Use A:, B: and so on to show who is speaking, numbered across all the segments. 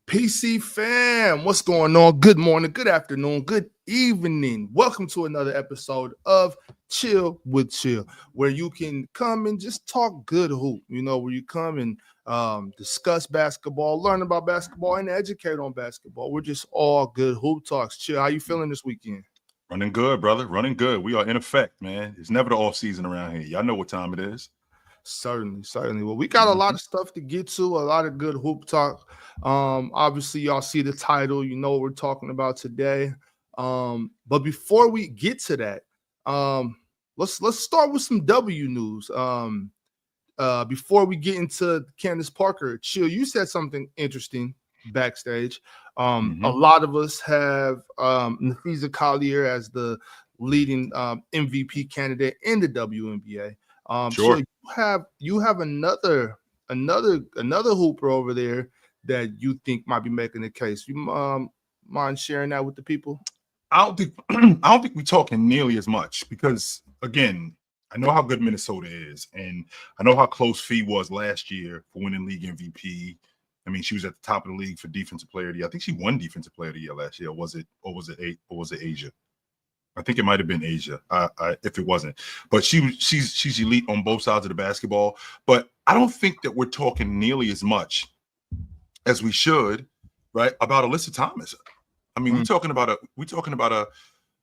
A: PC fam, what's going on? Good morning, good afternoon, good evening. Welcome to another episode of Chill with Chill, where you can come and just talk good hoop. Where you come and discuss basketball, learn about basketball, and educate on basketball. We're just all good hoop talks. Chill, how you feeling this weekend?
B: Running good, brother. Running good. We are in effect, man. It's never the off season around here. Y'all know what time it is.
A: Certainly. Well, we got a lot of stuff to get to, a lot of good hoop talk. Obviously, y'all see the title, you know what we're talking about today. But before we get to that, let's start with some W news. Before we get into Candace Parker, Chill, you said something interesting backstage. A lot of us have Nafisa Collier as the leading MVP candidate in the WNBA.
B: Sure.
A: So you have another hooper over there that you think might be making the case. You mind sharing that with the people?
B: I don't think we're talking nearly as much because, again, I know how good Minnesota is, and I know how close Fee was last year for winning league MVP. I mean, she was at the top of the league for Defensive Player of the Year. I think she won Defensive Player of the Year last year. Or was it Asia? I think it might have been Asia, if it wasn't. But she's elite on both sides of the basketball. But I don't think that we're talking nearly as much as we should, right, about Alyssa Thomas. I mean, we're talking about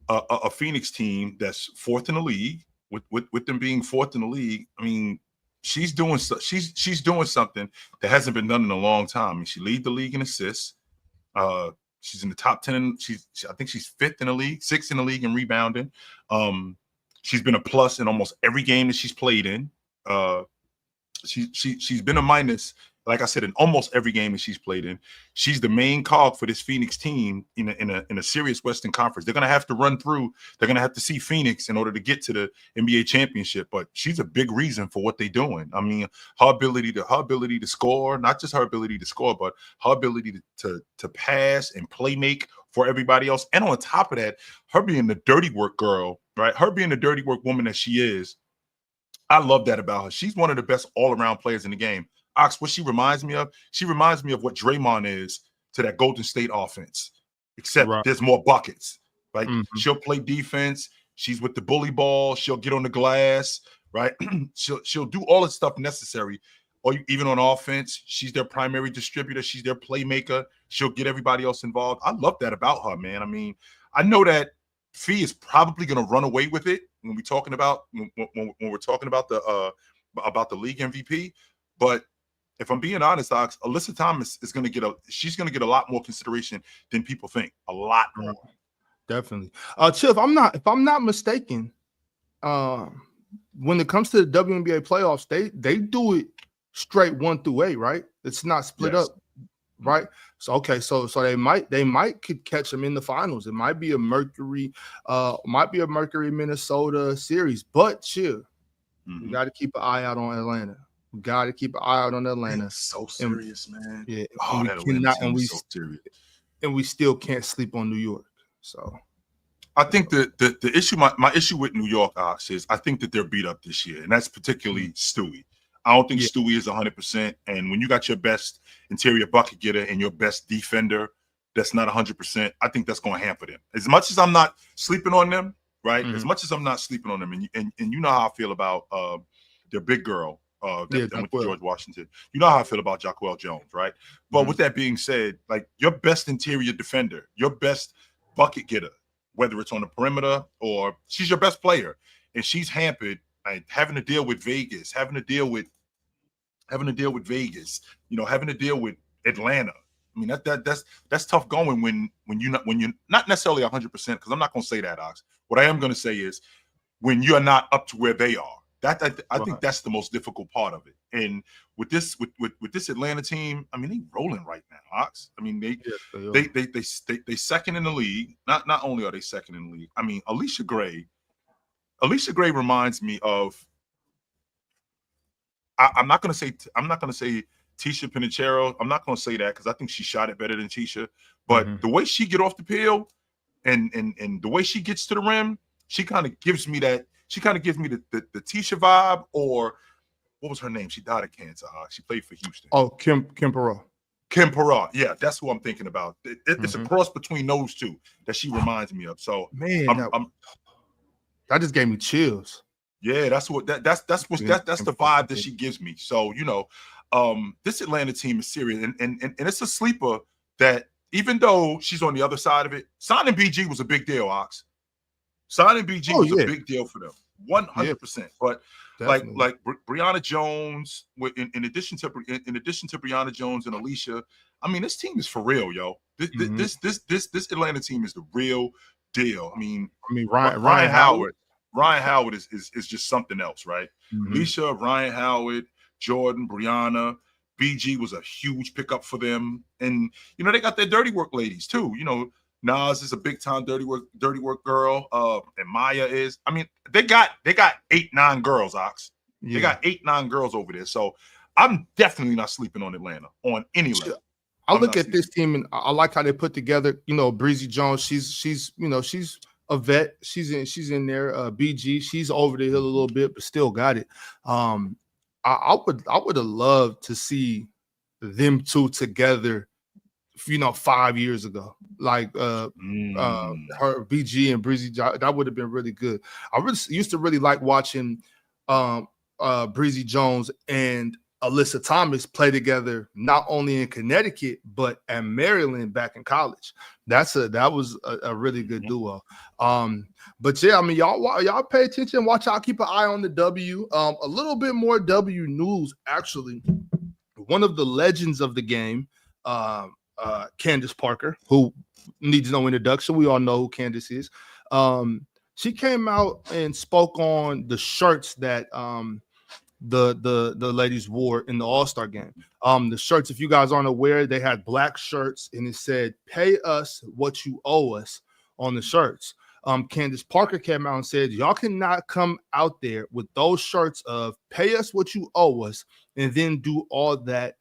B: a Phoenix team that's fourth in the league. With them being fourth in the league, I mean, she's doing something that hasn't been done in a long time. I mean, she leads the league in assists. She's in the top 10. I think she's fifth in the league, sixth in the league in rebounding. She's been a plus in almost every game that she's played in. She's been a minus, like I said, in almost every game that she's played in. She's the main cog for this Phoenix team in a serious Western Conference. They're gonna have to run through. They're gonna have to see Phoenix in order to get to the NBA championship. But she's a big reason for what they're doing. I mean, her ability to score, not just her ability to score, but her ability to pass and play make for everybody else. And on top of that, her being the dirty work girl, right? Her being the dirty work woman that she is. I love that about her. She's one of the best all-around players in the game. Ox, what she reminds me of? She reminds me of what Draymond is to that Golden State offense, except there's more buckets. Like she'll play defense. She's with the bully ball. She'll get on the glass, right? she'll do all the stuff necessary. Or even on offense, she's their primary distributor. She's their playmaker. She'll get everybody else involved. I love that about her, man. I mean, I know that Fee is probably going to run away with it when we're talking about the league MVP, but if I'm being honest, Ox, Alyssa Thomas is going to get a lot more consideration than people think. A lot more.
A: Definitely. Chill, if I'm not mistaken, when it comes to the WNBA playoffs, they do it straight 1 through 8, right? It's not split up, right? So okay, so they might could catch them in the finals. It might be a Mercury Minnesota series, but chill. You got to keep an eye out on Atlanta. Got to keep an eye out on Atlanta.
B: It's so serious, man.
A: Yeah.
B: So serious.
A: And we still can't sleep on New York. So
B: I think the issue, my issue with New York, Ox, is I think that they're beat up this year, and that's particularly Stewie. I don't think Stewie is 100%. And when you got your best interior bucket getter and your best defender that's not 100%, I think that's going to hamper them. As much as I'm not sleeping on them, right? As much as I'm not sleeping on them, and you know how I feel about their big girl, that went to George Washington. You know how I feel about Jaquel Jones, right? But with that being said, like your best interior defender, your best bucket getter, whether it's on the perimeter or she's your best player, and she's hampered by having to deal with Vegas, having to deal with Atlanta. I mean that's tough going when you're not necessarily 100%, because I'm not going to say that, Ox. What I am going to say is when you're not up to where they are. I think that's the most difficult part of it. And with this Atlanta team, I mean, they rolling right now, Ox. I mean, they second in the league. Not only are they second in the league, I mean, Alicia Gray reminds me of. I'm not gonna say Tisha Pinichero. I'm not gonna say that because I think she shot it better than Tisha. But the way she get off the peel and the way she gets to the rim, she kind of gives me that. She kind of gives me the Tisha vibe, or what was her name? She died of cancer. She played for Houston.
A: Oh, Kim Perot.
B: Kim Perot. Yeah, that's who I'm thinking about. It's a
A: Mhm.
B: cross between those two that she reminds me of. So
A: Man,
B: I'm,
A: that
B: I'm
A: that just gave me chills.
B: yeah, that's what that's
A: Kim
B: the
A: Perot,
B: vibe that
A: yeah.
B: she gives me. So this Atlanta team is serious, and it's a sleeper that even though she's on the other side of it, signing BG was a big deal, Ox. Signing BG
A: Oh,
B: was a
A: yeah.
B: big deal for them,
A: Yeah,
B: 100%. But
A: definitely.
B: Brianna Jones, in addition to Brianna Jones and Alicia, I mean, this team is for real, yo. This
A: Mhm.
B: this this this this Atlanta team is the real deal. I mean,
A: I mean, Ryan
B: Ryan
A: Howard.
B: Howard, Ryan Howard is just something else, right?
A: Mhm.
B: Alicia, Ryan Howard, Jordan, Brianna, BG was a huge pickup for them, and they got their dirty work ladies too. Nas is a big time dirty work girl. And Maya is. I mean, they got 8, 9 girls, Ox. They
A: Yeah.
B: got 8, 9 girls over there. So I'm definitely not sleeping on Atlanta on any level.
A: I
B: I'm
A: look
B: not
A: at this
B: sleeping.
A: team and I like how they put together. Breezy Jones. She's a vet. She's in there. BG. She's over the hill a little bit, but still got it. Um, I would have loved to see them two together. 5 years ago, like
B: Mm.
A: her BG and Breezy. That would have been really good. I really used to really like watching um Breezy Jones and Alyssa Thomas play together, not only in Connecticut but at Maryland back in college. That was a really good duo. But yeah, I mean, y'all pay attention, watch out, keep an eye on the W. A little bit more W news actually. One of the legends of the game, Candace Parker, who needs no introduction. We all know who Candace is. She came out and spoke on the shirts that the ladies wore in the All-Star game. The shirts, if you guys aren't aware, they had black shirts and it said "Pay us what you owe us" on the shirts. Candace Parker came out and said, y'all cannot come out there with those shirts of "Pay us what you owe us" and then do all that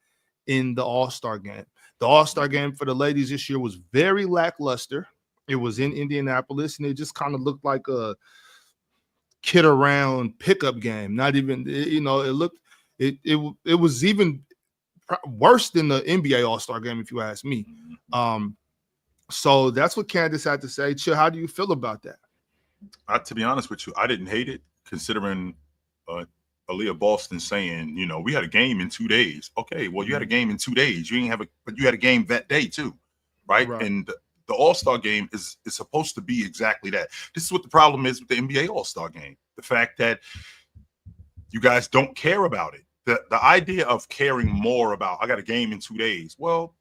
A: in the All-Star game. The All-Star game for the ladies this year was very lackluster. It was in Indianapolis, and it just kind of looked like a kid around pickup game. Not even, it looked, it was even worse than the NBA All-Star game, if you ask me. So that's what Candace had to say. Chill, how do you feel about that?
B: To be honest with you, I didn't hate it, considering Aaliyah Boston saying, we had a game in 2 days. Okay, well, you had a game in 2 days. You didn't have but you had a game that day too, right?
A: Right.
B: And the All-Star game is supposed to be exactly that. This is what the problem is with the NBA All-Star game. The fact that you guys don't care about it. The idea of caring more about, I got a game in 2 days. Well,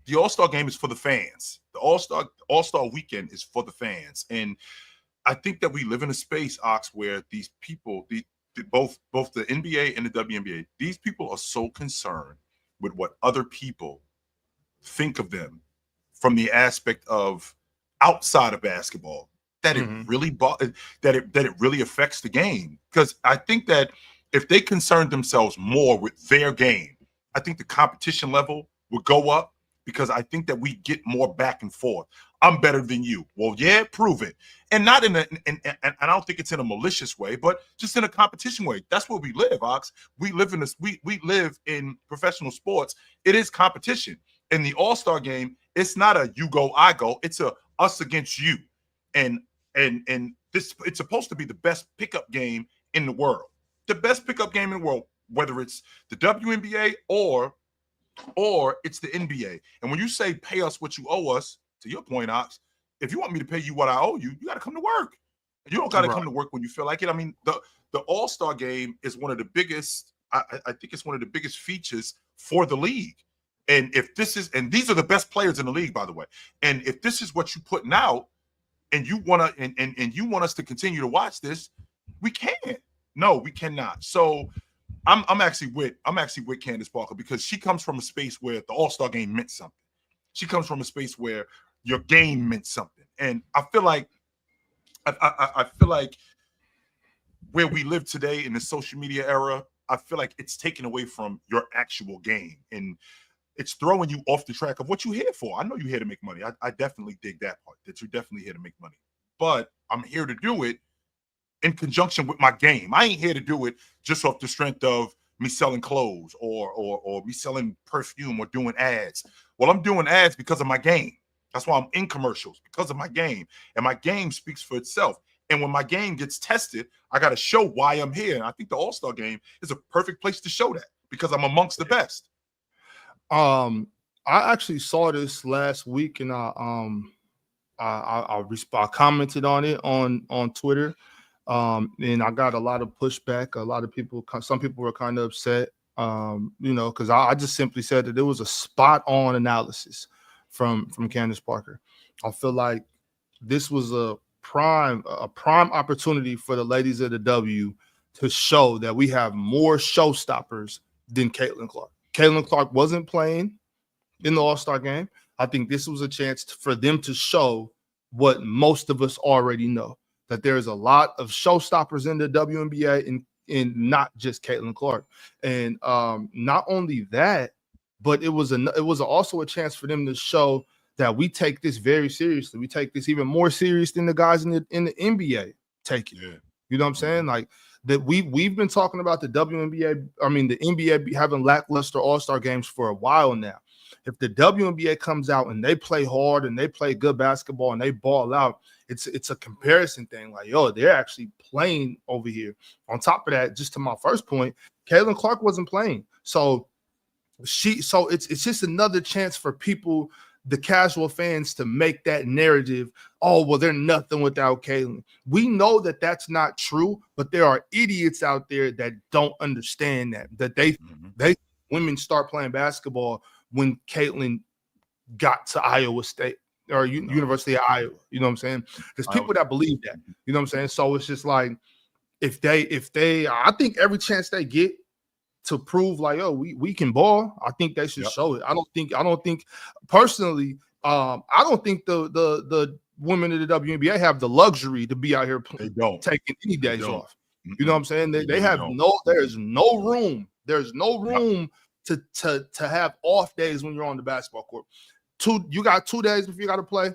B: the All-Star game is for the fans. The All-Star weekend is for the fans. And I think that we live in a space, Ox, where these people, both the NBA and the WNBA, these people are so concerned with what other people think of them from the aspect of outside of basketball that it really that it really affects the game. Because I think that if they concern themselves more with their game, I think the competition level would go up, because I think that we get more back and forth. I'm better than you. Well, yeah, prove it. And not and I don't think it's in a malicious way, but just in a competition way. That's where we live, Ox. We live in this, we live in professional sports. It is competition. In the All-Star game, it's not a you go, I go, it's a us against you. And this, it's supposed to be the best pickup game in the world. The best pickup game in the world, whether it's the WNBA or it's the NBA. And when you say pay us what you owe us, to your point, Ox, if you want me to pay you what I owe you, you got to come to work. You don't got to
A: Right.
B: come to work when you feel like it. I mean, the All-Star game is one of the biggest, I think it's one of the biggest features for the league. And if this is, and these are the best players in the league, by the way. And if this is what you're putting out, and you want to, and you want us to continue to watch this, we can't. No, we cannot. So I'm actually with Candace Parker, because she comes from a space where the All-Star game meant something. She comes from a space where your game meant something. And I feel like where we live today in the social media era, I feel like it's taken away from your actual game, and it's throwing you off the track of what you're here for. I know you're here to make money. I definitely dig that part, that you're definitely here to make money. But I'm here to do it in conjunction with my game. I ain't here to do it just off the strength of me selling clothes or me selling perfume or doing ads. Well, I'm doing ads because of my game. That's why I'm in commercials, because of my game. And my game speaks for itself. And when my game gets tested, I got to show why I'm here. And I think the All-Star game is a perfect place to show that because I'm amongst the best.
A: I actually saw this last week, and I commented on it on Twitter. And I got a lot of pushback. A lot of people, some people were kind of upset, because I just simply said that it was a spot on analysis from Candace Parker. I feel like this was a prime opportunity for the ladies of the W to show that we have more showstoppers than Caitlin Clark. Caitlin Clark wasn't playing in the All-Star game. I think this was a chance for them to show what most of us already know, that there's a lot of showstoppers in the WNBA and not just Caitlin Clark. And not only that, but it was also a chance for them to show that we take this very seriously. We take this even more serious than the guys in the NBA take it. Yeah. You know what I'm saying? Like that we've been talking about the WNBA, the NBA having lackluster All-Star games for a while now. If the WNBA comes out and they play hard and they play good basketball and they ball out, it's a comparison thing. Like, yo, they're actually playing over here. On top of that, just to my first point, Caitlin Clark wasn't playing. So it's just another chance for people, the casual fans, to make that narrative. Oh, well, they're nothing without Caitlin. We know that that's not true, but there are idiots out there that don't understand that they women start playing basketball when Caitlin got to Iowa State or University of Iowa. You know what I'm saying? There's people that believe that. You know what I'm saying? So it's just like if they I think every chance they get to prove like, oh, we can ball, I think they should show it. I don't think personally, I don't think the women of the WNBA have the luxury to be out here taking any days off. You know what I'm saying? They have there's no room. There's no room to have off days when you're on the basketball court. You got 2 days before you got to play.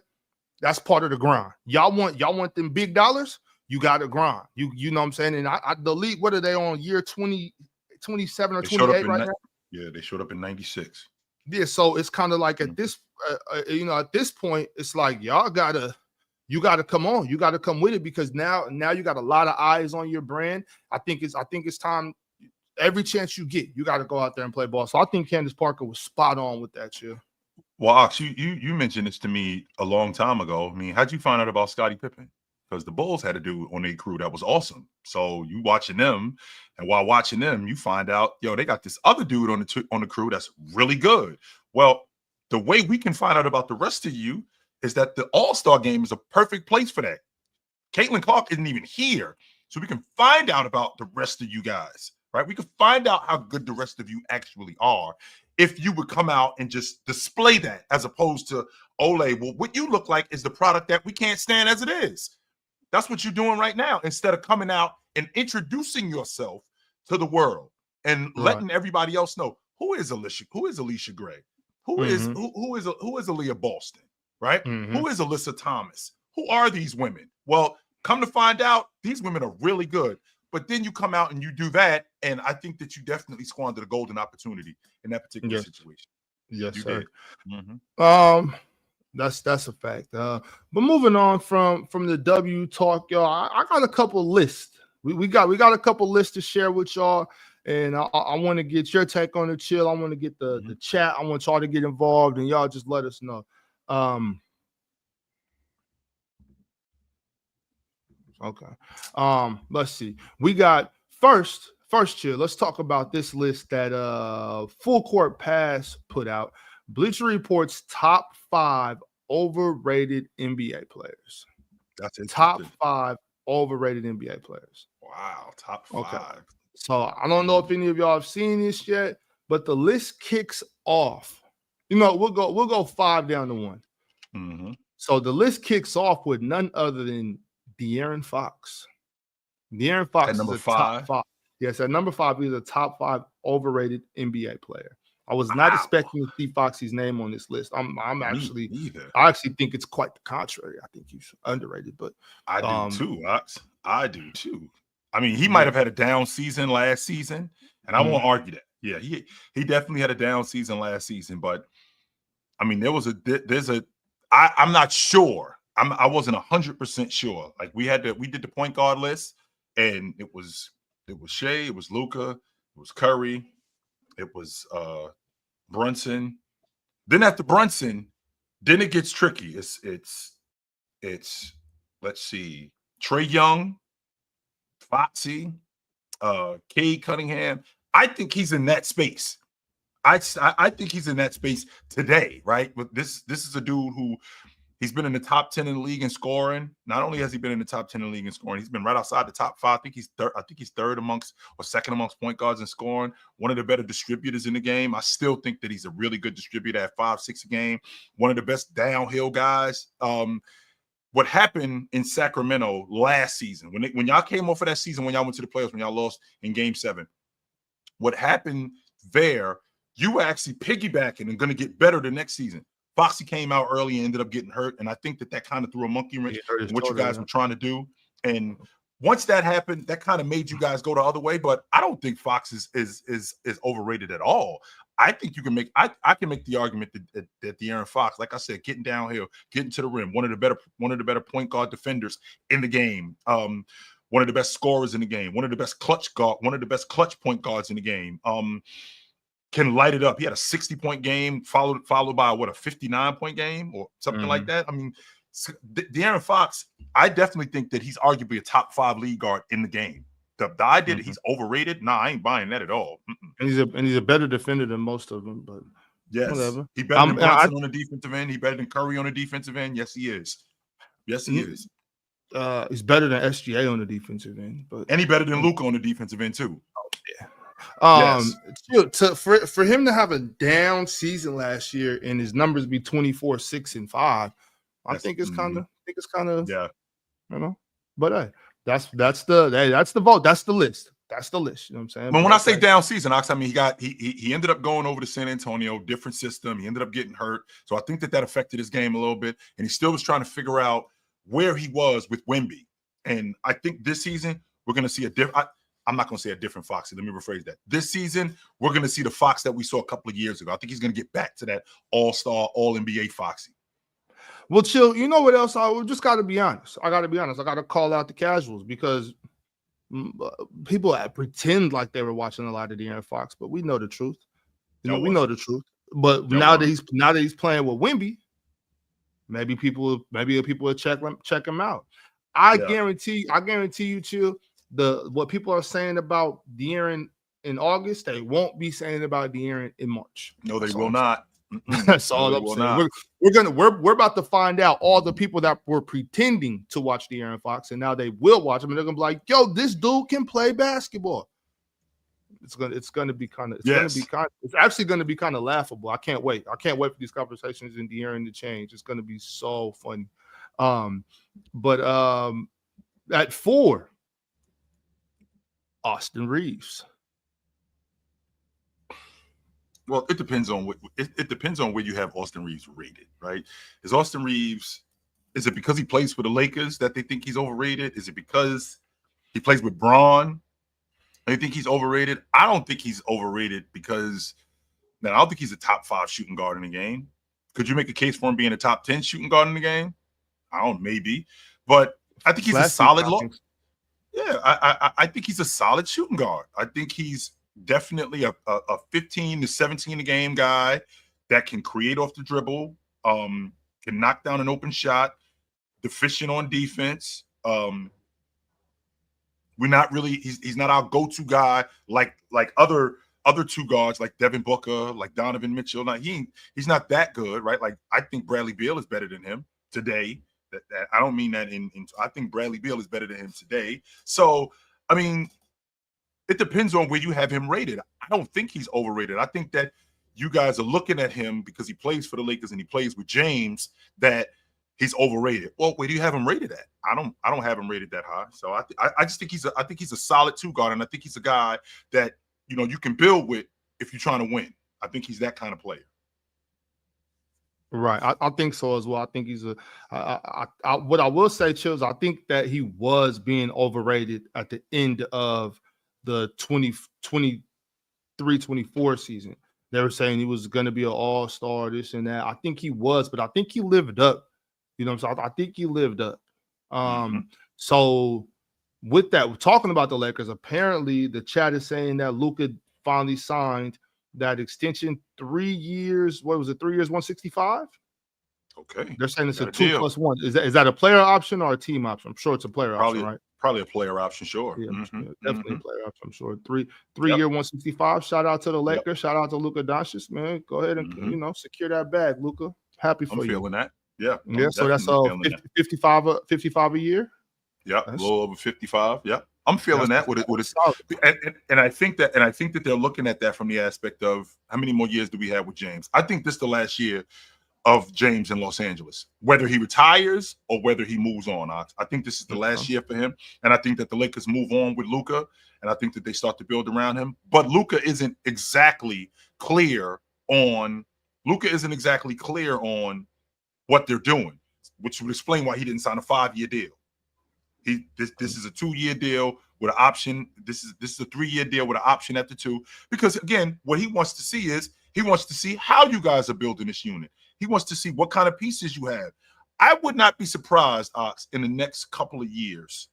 A: That's part of the grind. Y'all want them big dollars? You got to grind. You know what I'm saying? And the league, what are they on, year 27 or 28 right now?
B: Yeah, they showed up in 96.
A: Yeah, so it's kind of like at this at this point, it's like you gotta come on. You gotta come with it, because now you got a lot of eyes on your brand. I think it's time. Every chance you get, you got to go out there and play ball. So I think Candace Parker was spot on with that, Chill.
B: Well, Ox, you mentioned this to me a long time ago. I mean, how'd you find out about Scottie Pippen? Because the Bulls had a dude on their crew that was awesome. So you watching them, and while watching them, you find out, they got this other dude on the crew that's really good. Well, the way we can find out about the rest of you is that the All-Star game is a perfect place for that. Caitlin Clark isn't even here, so we can find out about the rest of you guys. Right? We could find out how good the rest of you actually are if you would come out and just display that, as opposed to, Ole, well, what you look like is the product that we can't stand as it is. That's what you're doing right now, instead of coming out and introducing yourself to the world and letting everybody else know who is Alicia Gray, who is Aaliyah Boston, right? Who is Alyssa Thomas? Who are these women? Well, come to find out, these women are really good. But then you come out and you do that, and I think that you definitely squandered a golden opportunity in that particular situation.
A: Yes, you sir. That's a fact. But moving on from the W talk, y'all, I got a couple lists. We got a couple lists to share with y'all, and I want to get your take on the Chill. I want to get the chat. I want y'all to get involved, and y'all just let us know. Okay. Let's see. We got first Chill. Let's talk about this list that Full Court Pass put out. Bleacher Report's top 5 overrated NBA players.
B: That's it.
A: Top 5 overrated NBA players.
B: Wow, top 5.
A: Okay. So I don't know if any of y'all have seen this yet, but the list kicks off. We'll go 5 down to 1. So the list kicks off with none other than De'Aaron Fox. De'Aaron Fox
B: at number
A: is a
B: 5.
A: top 5. Yes, at number 5, he's a top 5 overrated NBA player. I was not expecting to see Foxy's name on this list. I actually think it's quite the contrary. I think he's underrated, but
B: I do too, Ox. I do too. I mean, he might have had a down season last season, And I won't argue that. Yeah, he definitely had a down season last season, but I mean, I'm not sure. I wasn't 100% sure. Like we did the point guard list, and it was Shea, it was Luka, it was Curry, it was Brunson. Then after Brunson, then it gets tricky. It's let's see, Trae Young, Foxy, Cade Cunningham. I think he's in that space. I think he's in that space today, right? But this is a dude who he's been in the top 10 in the league in scoring. Not only has he been in the top 10 in the league in scoring, he's been right outside the top 5. I think he's third amongst or second amongst point guards in scoring. One of the better distributors in the game. I still think that he's a really good distributor at 5-6 a game. One of the best downhill guys. What happened in Sacramento last season when y'all came off of that season, when y'all went to the playoffs, when y'all lost in Game 7, what happened there? You were actually piggybacking and going to get better the next season. Foxy came out early and ended up getting hurt, and I think that kind of threw a monkey wrench in what you guys were trying to do. And once that happened, that kind of made you guys go the other way. But I don't think Fox is overrated at all. I think you can make I can make the argument that De'Aaron Fox, like I said, getting downhill, getting to the rim, one of the better point guard defenders in the game. One of the best scorers in the game, one of the best clutch point guards in the game. Can light it up. He had a 60-point game followed by a 59-point game or something like that. I mean, De'Aaron Fox, I definitely think that he's arguably a top 5 league guard in the game. The idea that he's overrated, nah, I ain't buying that at all.
A: And he's a better defender than most of them, but
B: yes,
A: whatever.
B: He better than Brunson on the defensive end. He better than Curry on the defensive end. Yes, he is. Yes, he is.
A: He's better than SGA on the defensive end,
B: and he better than Luka on the defensive end too.
A: Oh, yeah. For him to have a down season last year and his numbers be 24, 6, and 5, I think it's kind of
B: yeah.
A: You know, but hey, that's the vote. That's the list. That's the list. You know what I'm saying?
B: But when I say down season, I mean he ended up going over to San Antonio, different system. He ended up getting hurt, so I think that affected his game a little bit, and he still was trying to figure out where he was with Wemby. And I think this season we're going to see a different. I'm not going to say a different Foxy. Let me rephrase that. This season, we're going to see the Fox that we saw a couple of years ago. I think he's going to get back to that all-star, all-NBA Foxy.
A: Well, Chill, you know what else? I just got to be honest. I got to call out the casuals because people pretend like they were watching a lot of De'Aaron Fox, but we know the truth. We know the truth. But now that he's playing with Wemby, maybe people will check him out. I guarantee you, Chill. What people are saying about De'Aaron in August, they won't be saying about De'Aaron in March.
B: No, they will not.
A: That's all I'm saying. We're about to find out all the people that were pretending to watch De'Aaron Fox, and now they will watch him, and they're gonna be like, "Yo, this dude can play basketball." It's actually gonna be kind of laughable. I can't wait for these conversations in De'Aaron to change. It's gonna be so funny. But at 4. Austin Reeves.
B: Well, it depends on where you have Austin Reeves rated, right? Is it because he plays for the Lakers that they think he's overrated? Is it because he plays with Braun? They think he's overrated? I don't think he's overrated because I don't think he's a top 5 shooting guard in the game. Could you make a case for him being a top 10 shooting guard in the game? maybe, but I think he's a solid look. Yeah, I think he's a solid shooting guard. I think he's definitely a 15 to 17 a game guy that can create off the dribble, can knock down an open shot, deficient on defense. We're not really he's not our go-to guy like other two guards like Devin Booker, like Donovan Mitchell. Now he's not that good, right? Like I think Bradley Beal is better than him today. That I don't mean that in I think Bradley Beal is better than him today. So I mean, it depends on where you have him rated. I don't think he's overrated. I think that you guys are looking at him because he plays for the Lakers and he plays with James that he's overrated. Well, where do you have him rated at? I don't have him rated that high. So I just think he's a solid two guard, and I think he's a guy that you can build with if you're trying to win. I think he's that kind of player.
A: Right. I think so as well. I think he's what I will say, Chills, I think that he was being overrated at the end of the 2020 23-24 season. They were saying he was going to be an all-star, this and that. I think he was, but I think he lived up. You know what I'm saying? I think he lived up. So with that, we're talking about the Lakers. Apparently, the chat is saying that Luka finally signed that extension, 3 years. What was it? 3 years, 165.
B: Okay.
A: They're saying it's a 2
B: deal.
A: + 1. Is that a player option or a team option? I'm sure it's a player option, right?
B: Probably a player option, sure.
A: Yeah, definitely a player option. I'm sure. 3
B: Yep.
A: year 165. Shout out to the Lakers. Shout out to Luka Doncic, man. Go ahead and secure that bag, Luka. Happy for
B: I'm
A: you.
B: feeling that. Yeah.
A: Yeah. So that's 55 a year.
B: Yeah, a little over 55. Yeah. I'm feeling that with it. And I think that they're looking at that from the aspect of how many more years do we have with James? I think this is the last year of James in Los Angeles, whether he retires or whether he moves on. I think this is the last year for him. And I think that the Lakers move on with Luka, and I think that they start to build around him. But Luka isn't exactly clear on what they're doing, which would explain why he didn't sign a 5-year deal. This is a 2-year deal with an option. This is a 3-year deal with an option after 2. Because again, what he wants to see is how you guys are building this unit. He wants to see what kind of pieces you have. I would not be surprised, Ox, in the next couple of years.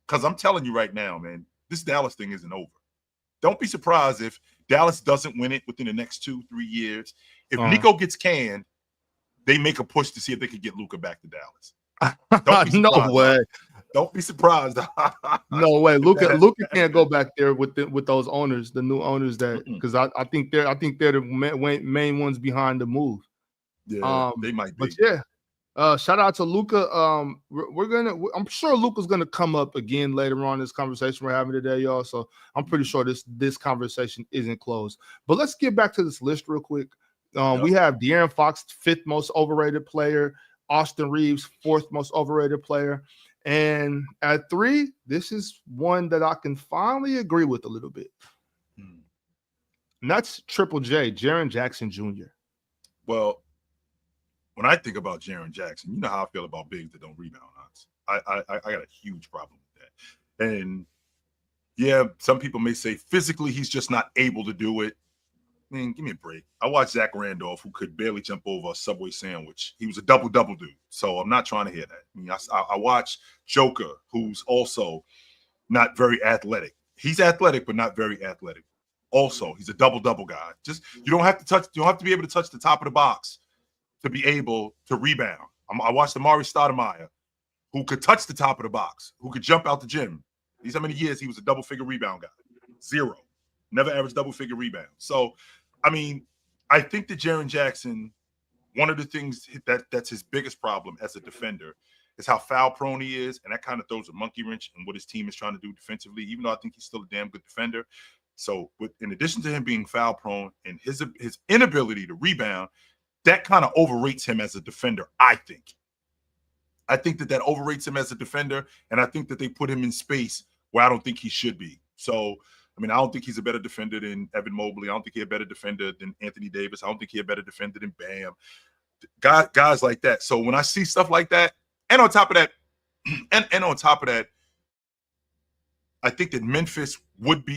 B: Because I'm telling you right now, man, this Dallas thing isn't over. Don't be surprised if Dallas doesn't win it within the next 2-3 years. If Nico gets canned, they make a push to see if they can get Luka back to Dallas.
A: No way.
B: Don't be surprised.
A: No way. Luka can't go back there with those owners, the new owners, because I think they're the main ones behind the move.
B: Yeah, they might be.
A: But yeah, shout out to Luka. I'm sure Luka's gonna come up again later on in this conversation we're having today, y'all. So I'm pretty sure this conversation isn't closed. But let's get back to this list real quick. We have De'Aaron Fox, 5th most overrated player. Austin Reeves, 4th most overrated player. And at 3, this is one that I can finally agree with a little bit. And that's Triple J, Jaren Jackson Jr.
B: Well, when I think about Jaren Jackson, you know how I feel about bigs that don't rebound. I got a huge problem with that. And yeah, some people may say physically he's just not able to do it. I mean, give me a break. I watched Zach Randolph, who could barely jump over a Subway sandwich. He was a double-double dude, so I'm not trying to hear that. I mean, I watched Joker, who's also not very athletic. He's athletic, but not very athletic. Also, he's a double-double guy. You don't have to be able to touch the top of the box to be able to rebound. I watched Amari Stoudemire, who could touch the top of the box, who could jump out the gym. These how many years he was a double-figure rebound guy? 0. Never averaged double-figure rebound. So, I mean, I think that Jaren Jackson, one of the things that's his biggest problem as a defender is how foul-prone he is, and that kind of throws a monkey wrench in what his team is trying to do defensively, even though I think he's still a damn good defender. So, in addition to him being foul-prone and his inability to rebound, that kind of overrates him as a defender, I think. I think that overrates him as a defender, and I think that they put him in space where I don't think he should be. So, I mean, I don't think he's a better defender than Evan Mobley. I don't think he's a better defender than Anthony Davis. I don't think he's a better defender than Bam. Guys like that. So when I see stuff like that, and on top of that, I think that Memphis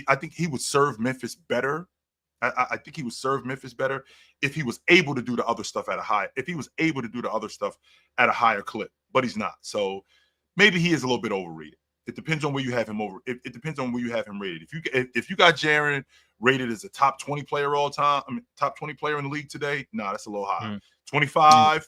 B: I think he would serve Memphis better. I think he would serve Memphis better if he was able to do the other stuff at a higher clip, but he's not. So maybe he is a little bit overrated. It depends on where you have him over. It depends on where you have him rated. If you got Jaren rated as a top 20 player all time, top 20 player in the league today, that's a little high. 25.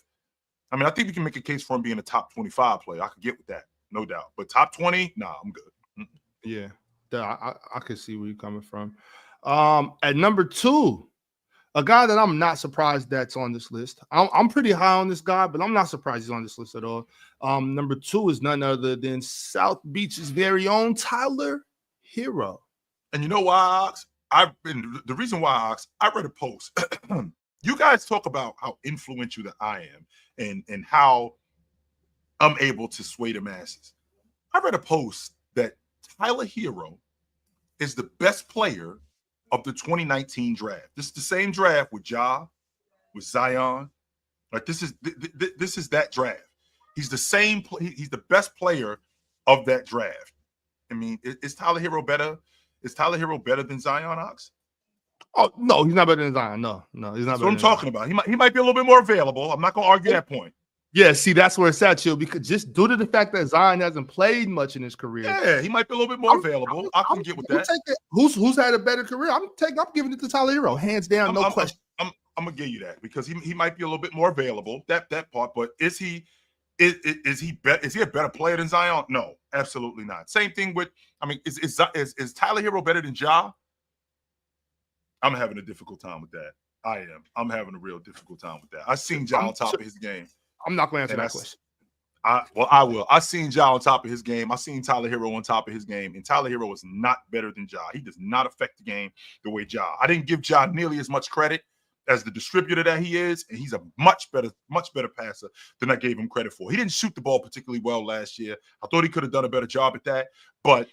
B: I mean, I think we can make a case for him being a top 25 player. I could get with that, no doubt. But top 20, I'm good.
A: Yeah, I can see where you're coming from. At number 2, a guy that I'm not surprised that's on this list. I'm pretty high on this guy, but I'm not surprised he's on this list at all. Number 2 is none other than South Beach's very own Tyler Hero.
B: And you know why, Ox? The reason why, Ox, I read a post. You guys talk about how influential that I am and how I'm able to sway the masses. I read a post that Tyler Hero is the best player of the 2019 draft. This is the same draft with Ja, with Zion. Like this is that draft. He's the same. He's the best player of that draft. I mean, is Tyler Hero better? Is Tyler Hero better than Zion, Ox?
A: Oh no, he's not better than Zion. No, he's not
B: That's
A: better
B: what I'm
A: than
B: talking about. He might be a little bit more available. I'm not going to argue that point.
A: Yeah, see, that's where it's at, Chill, because just due to the fact that Zion hasn't played much in his career.
B: Yeah, he might be a little bit more available. I can get with that.
A: Who's had a better career? I'm giving it to Tyler Hero, hands down, no question.
B: I'm gonna give you that because he might be a little bit more available. That part, but is he a better player than Zion? No, absolutely not. Same thing with. I mean, is Tyler Hero better than Ja? I'm having a difficult time with that. I am. I'm having a real difficult time with that. I've seen Ja on top of his game.
A: I'm not going to answer that question.
B: I will. I've seen Ja on top of his game. I've seen Tyler Hero on top of his game, and Tyler Hero is not better than Ja. He does not affect the game the way Ja. I didn't give Ja nearly as much credit as the distributor that he is, and he's a much better passer than I gave him credit for. He didn't shoot the ball particularly well last year. I thought he could have done a better job at that, but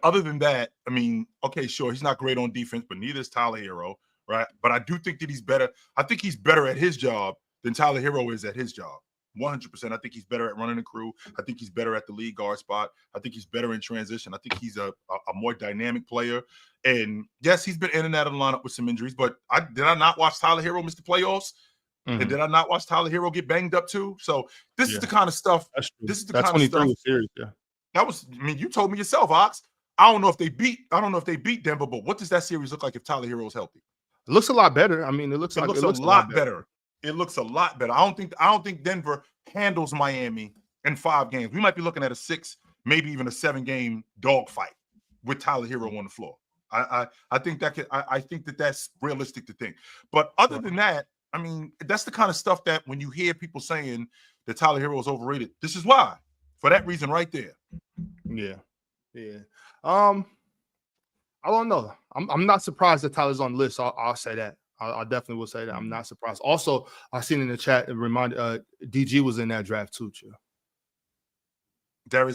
B: other than that, I mean, okay, sure, he's not great on defense, but neither is Tyler Hero, right? But I do think that he's better. I think he's better at his job than Tyler Hero is at his job. 100%. I think he's better at running the crew. I think he's better at the lead guard spot. I think he's better in transition. I think he's a more dynamic player. And yes, he's been in and out of the lineup with some injuries, but did I not watch Tyler Hero miss the playoffs? Mm-hmm. And did I not watch Tyler Hero get banged up too? So this is the kind of stuff. This is the kind of stuff.
A: Series, yeah.
B: That was, I mean, you told me yourself, Ox. I don't know if they beat Denver, but what does that series look like if Tyler Hero is healthy?
A: It looks a lot better. I mean, it looks a lot better.
B: It looks a lot better. I don't think Denver handles Miami in 5 games. We might be looking at a 6, maybe even a 7-game dogfight with Tyler Hero on the floor. I think that's realistic to think. But other than that, I mean, that's the kind of stuff that when you hear people saying that Tyler Hero is overrated, this is why. For that reason right there.
A: Yeah. I don't know. I'm not surprised that Tyler's on the list. I'll say that. I definitely will say that. I'm not surprised. Also, I seen in the chat it reminded DG was in that draft too, Chill.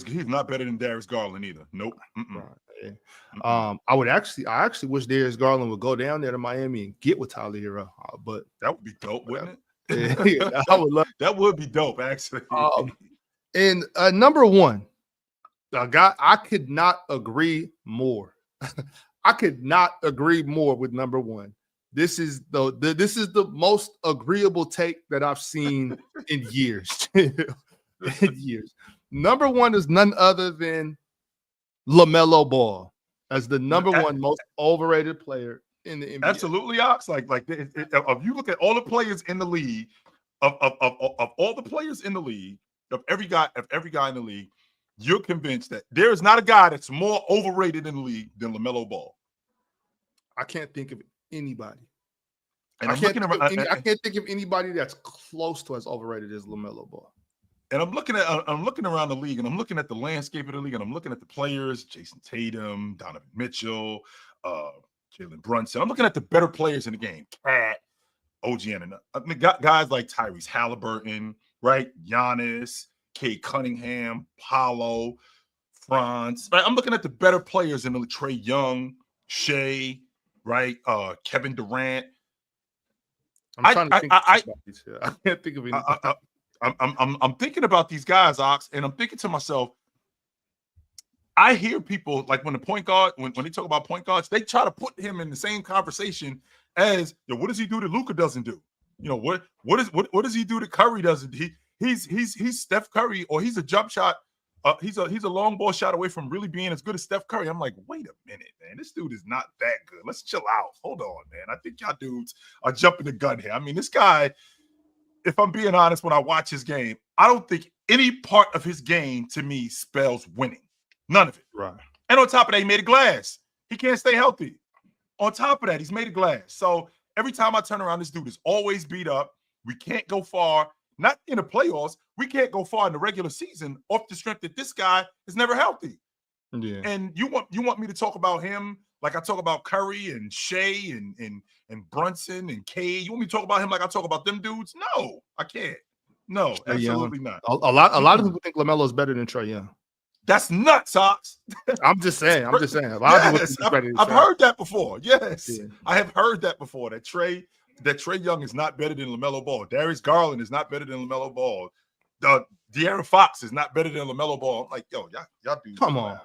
B: He's not better than Darius Garland either. Nope.
A: Right. I actually wish Darius Garland would go down there to Miami and get with Tyler Hero. But
B: that would be dope, wouldn't
A: it? Yeah, I would love
B: that would be dope, actually.
A: And number one, a guy I could not agree more. I could not agree more with number one. This is the most agreeable take that I've seen in years. Number one is none other than LaMelo Ball as the number one most overrated player in the NBA.
B: Absolutely, Ox. If you look at all the players in the league, of all the players in the league, of every guy in the league, you're convinced that there is not a guy that's more overrated in the league than LaMelo Ball.
A: I can't think of anybody.
B: And
A: I can't think of anybody that's close to as overrated as LaMelo Ball.
B: And I'm looking around the league, and I'm looking at the landscape of the league, and I'm looking at the players: Jason Tatum, Donovan Mitchell, Jalen Brunson. I'm looking at the better players in the game: Cat, OG Anunoby. I mean, guys like Tyrese Halliburton, right? Giannis, Cade Cunningham, Paolo, Franz. Right? I'm looking at the better players in the Trae Young, Shea, right? Kevin Durant.
A: I'm trying to think I can't think of anything.
B: I'm thinking about these guys, Ox, and I'm thinking to myself, I hear people like when the point guard, when they talk about point guards, they try to put him in the same conversation as, what does he do that Luka doesn't do? What does he do that Curry doesn't? He's Steph Curry, or he's a jump shot. He's a long ball shot away from really being as good as Steph Curry. I'm like, wait a minute, man. This dude is not that good. Let's chill out. Hold on, man. I think y'all dudes are jumping the gun here. I mean, this guy, if I'm being honest, when I watch his game, I don't think any part of his game to me spells winning. None of it.
A: Right.
B: And on top of that, he made of glass. He can't stay healthy. On top of that, he's made of glass. So every time I turn around, this dude is always beat up. We can't go far. Not in the playoffs. We can't go far in the regular season off the strength that this guy is never healthy.
A: Yeah.
B: And you want me to talk about him like I talk about Curry and Shea and Brunson and Cade? You want me to talk about him like I talk about them dudes? No, I can't. No, absolutely not.
A: A lot of people think LaMelo is better than Trae Young.
B: That's nuts, Sox.
A: I'm just saying.
B: Yes, I've heard that before. Yes,
A: yeah.
B: I have heard that before. That Trae Young is not better than LaMelo Ball. Darius Garland is not better than LaMelo Ball. De'Aaron Fox is not better than LaMelo Ball. I'm like, yo, y'all dudes.
A: Come on.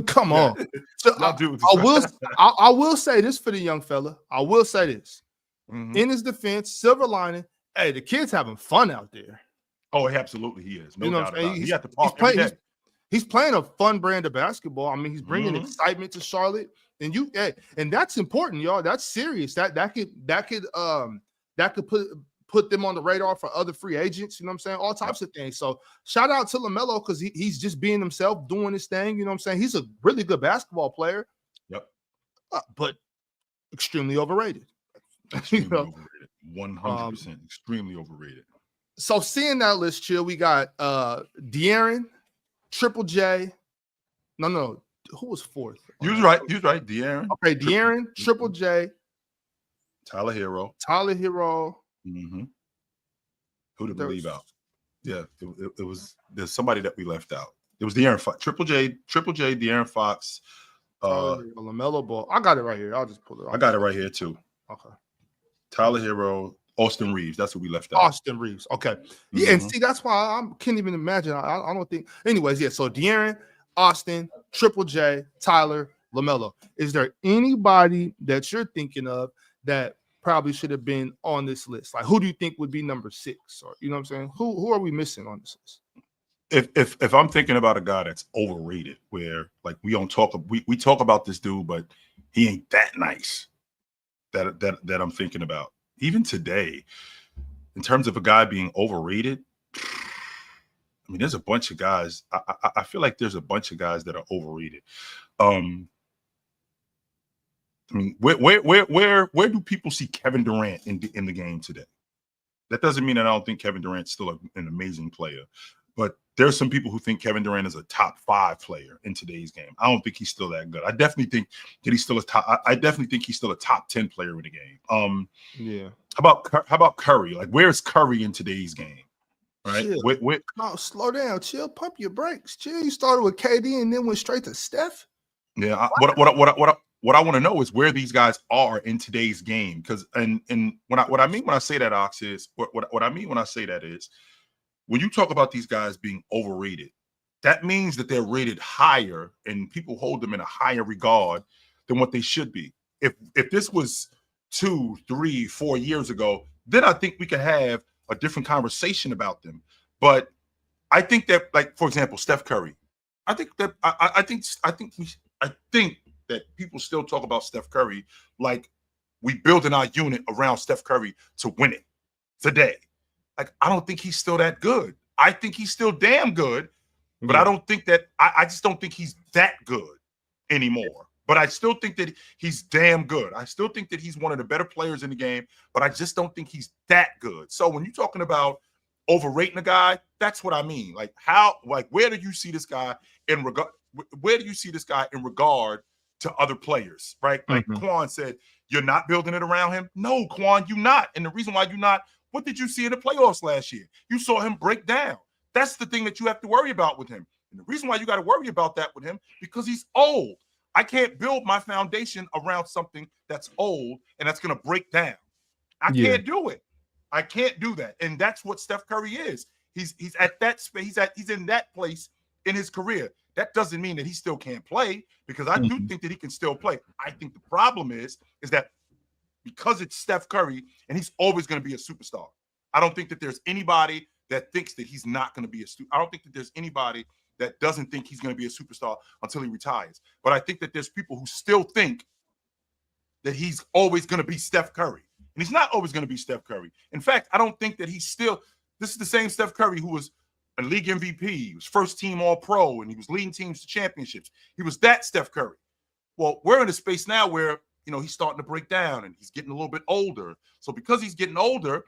A: Come
B: Yeah.
A: on. So
B: Y'all dudes.
A: I will say this for the young fella. I will say this.
B: Mhm.
A: In his defense, silver lining, hey, the kid's having fun out there.
B: Oh, absolutely, he is. No doubt about it. He had to park every day.
A: He's playing a fun brand of basketball. I mean, he's bringing excitement to Charlotte, and that's important, y'all. That's serious. That could put them on the radar for other free agents. You know what I'm saying? All types of things. So shout out to LaMelo because he's just being himself, doing his thing. You know what I'm saying? He's a really good basketball player.
B: Yep.
A: But extremely overrated.
B: Extremely overrated. 100% extremely overrated.
A: So seeing that list, Chill, we got De'Aaron, Triple J. No, who was fourth?
B: You was right. De'Aaron.
A: Okay, De'Aaron, Triple J,
B: Tyler Hero.
A: Mm-hmm.
B: Who did we leave out? Yeah, it was. There's somebody that we left out. It was De'Aaron Fox, Triple J, De'Aaron Fox,
A: LaMelo Ball. I got it right here. I'll just pull it.
B: I got it right here too.
A: Okay.
B: Tyler Hero, Austin Reeves. That's what we left out.
A: Austin Reeves. Okay. Yeah, and see, that's why I can't even imagine. I don't think. Anyways, yeah. So De'Aaron, Austin, Triple J, Tyler, LaMelo. Is there anybody that you're thinking of that probably should have been on this list? Like, who do you think would be number 6? Or you know what I'm saying? Who are we missing on this list?
B: If I'm thinking about a guy that's overrated, where like we talk about this dude, but he ain't that nice. That I'm thinking about. Even today, in terms of a guy being overrated, I mean, there's a bunch of guys. I feel like there's a bunch of guys that are overrated. I mean, where do people see Kevin Durant in the game today? That doesn't mean that I don't think Kevin Durant's still an amazing player, but there's some people who think Kevin Durant is a top 5 player in today's game. I don't think he's still that good. I definitely think that he's still I definitely think he's still a top 10 player in the game.
A: Yeah.
B: How about Curry? Like, where's Curry in today's game? Right?
A: No, slow down. Chill. Pump your brakes. Chill. You started with KD and then went straight to Steph.
B: Yeah. What I want to know is where these guys are in today's game. Because and what I mean when I say that, Ox, is what I mean when I say that is, when you talk about these guys being overrated, that means that they're rated higher and people hold them in a higher regard than what they should be. If this was 2, 3, 4 years ago, then I think we could have a different conversation about them. But I think that, like, for example, Steph Curry, I think that people still talk about Steph Curry like we building our unit around Steph Curry to win it today. Like, I don't think he's still that good. I think he's still damn good, but I don't think that I just don't think he's that good anymore. But I still think that he's damn good. I still think that he's one of the better players in the game, but I just don't think he's that good. So when you're talking about overrating a guy, that's what I mean. Like, where do you see this guy in regard? Where do you see this guy in regard to other players? Right? Like Quan said, you're not building it around him. No, Quan, you're not. And the reason why you're not, what did you see in the playoffs last year? You saw him break down. That's the thing that you have to worry about with him. And the reason why you got to worry about that with him, because he's old. I can't build my foundation around something that's old and that's going to break down. I can't do it. I can't do that. And that's what Steph Curry is. He's at that space. He's in that place in his career. That doesn't mean that he still can't play, because I do think that he can still play. I think the problem is that because it's Steph Curry and he's always going to be a superstar. I don't think that there's anybody that thinks that he's not going to be I don't think that there's anybody that doesn't think he's going to be a superstar until he retires. But I think that there's people who still think that he's always going to be Steph Curry. And he's not always going to be Steph Curry. In fact, I don't think that this is the same Steph Curry who was a league MVP. He was first team All-Pro, and he was leading teams to championships. He was that Steph Curry. Well, we're in a space now where, he's starting to break down and he's getting a little bit older. So because he's getting older,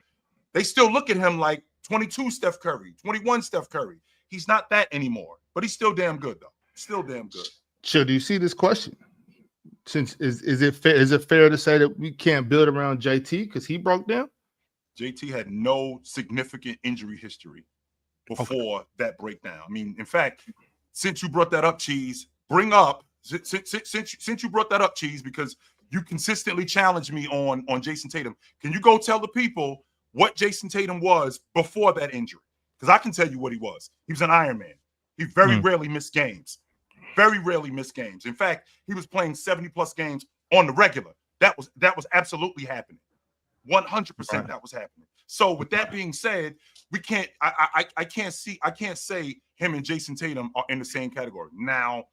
B: they still look at him like 22 Steph Curry, 21 Steph Curry. He's not that anymore, but he's still damn good, though. Still damn good.
A: Sure. Do you see this question? Since is it fair to say that we can't build around JT because he broke down?
B: JT had no significant injury history before that breakdown. I mean, in fact, since you brought that up, Cheese, since you brought that up, Cheese, because you consistently challenge me on Jason Tatum. Can you go tell the people what Jason Tatum was before that injury? because I can tell you what he was. He was an Iron Man. He very
A: Mm.
B: rarely missed games. Very rarely missed games. In fact, he was playing 70+ games on the regular. That was absolutely happening. 100%
A: Right.
B: that was happening. So with that being said, we can't. I can't say him and Jason Tatum are in the same category. Now,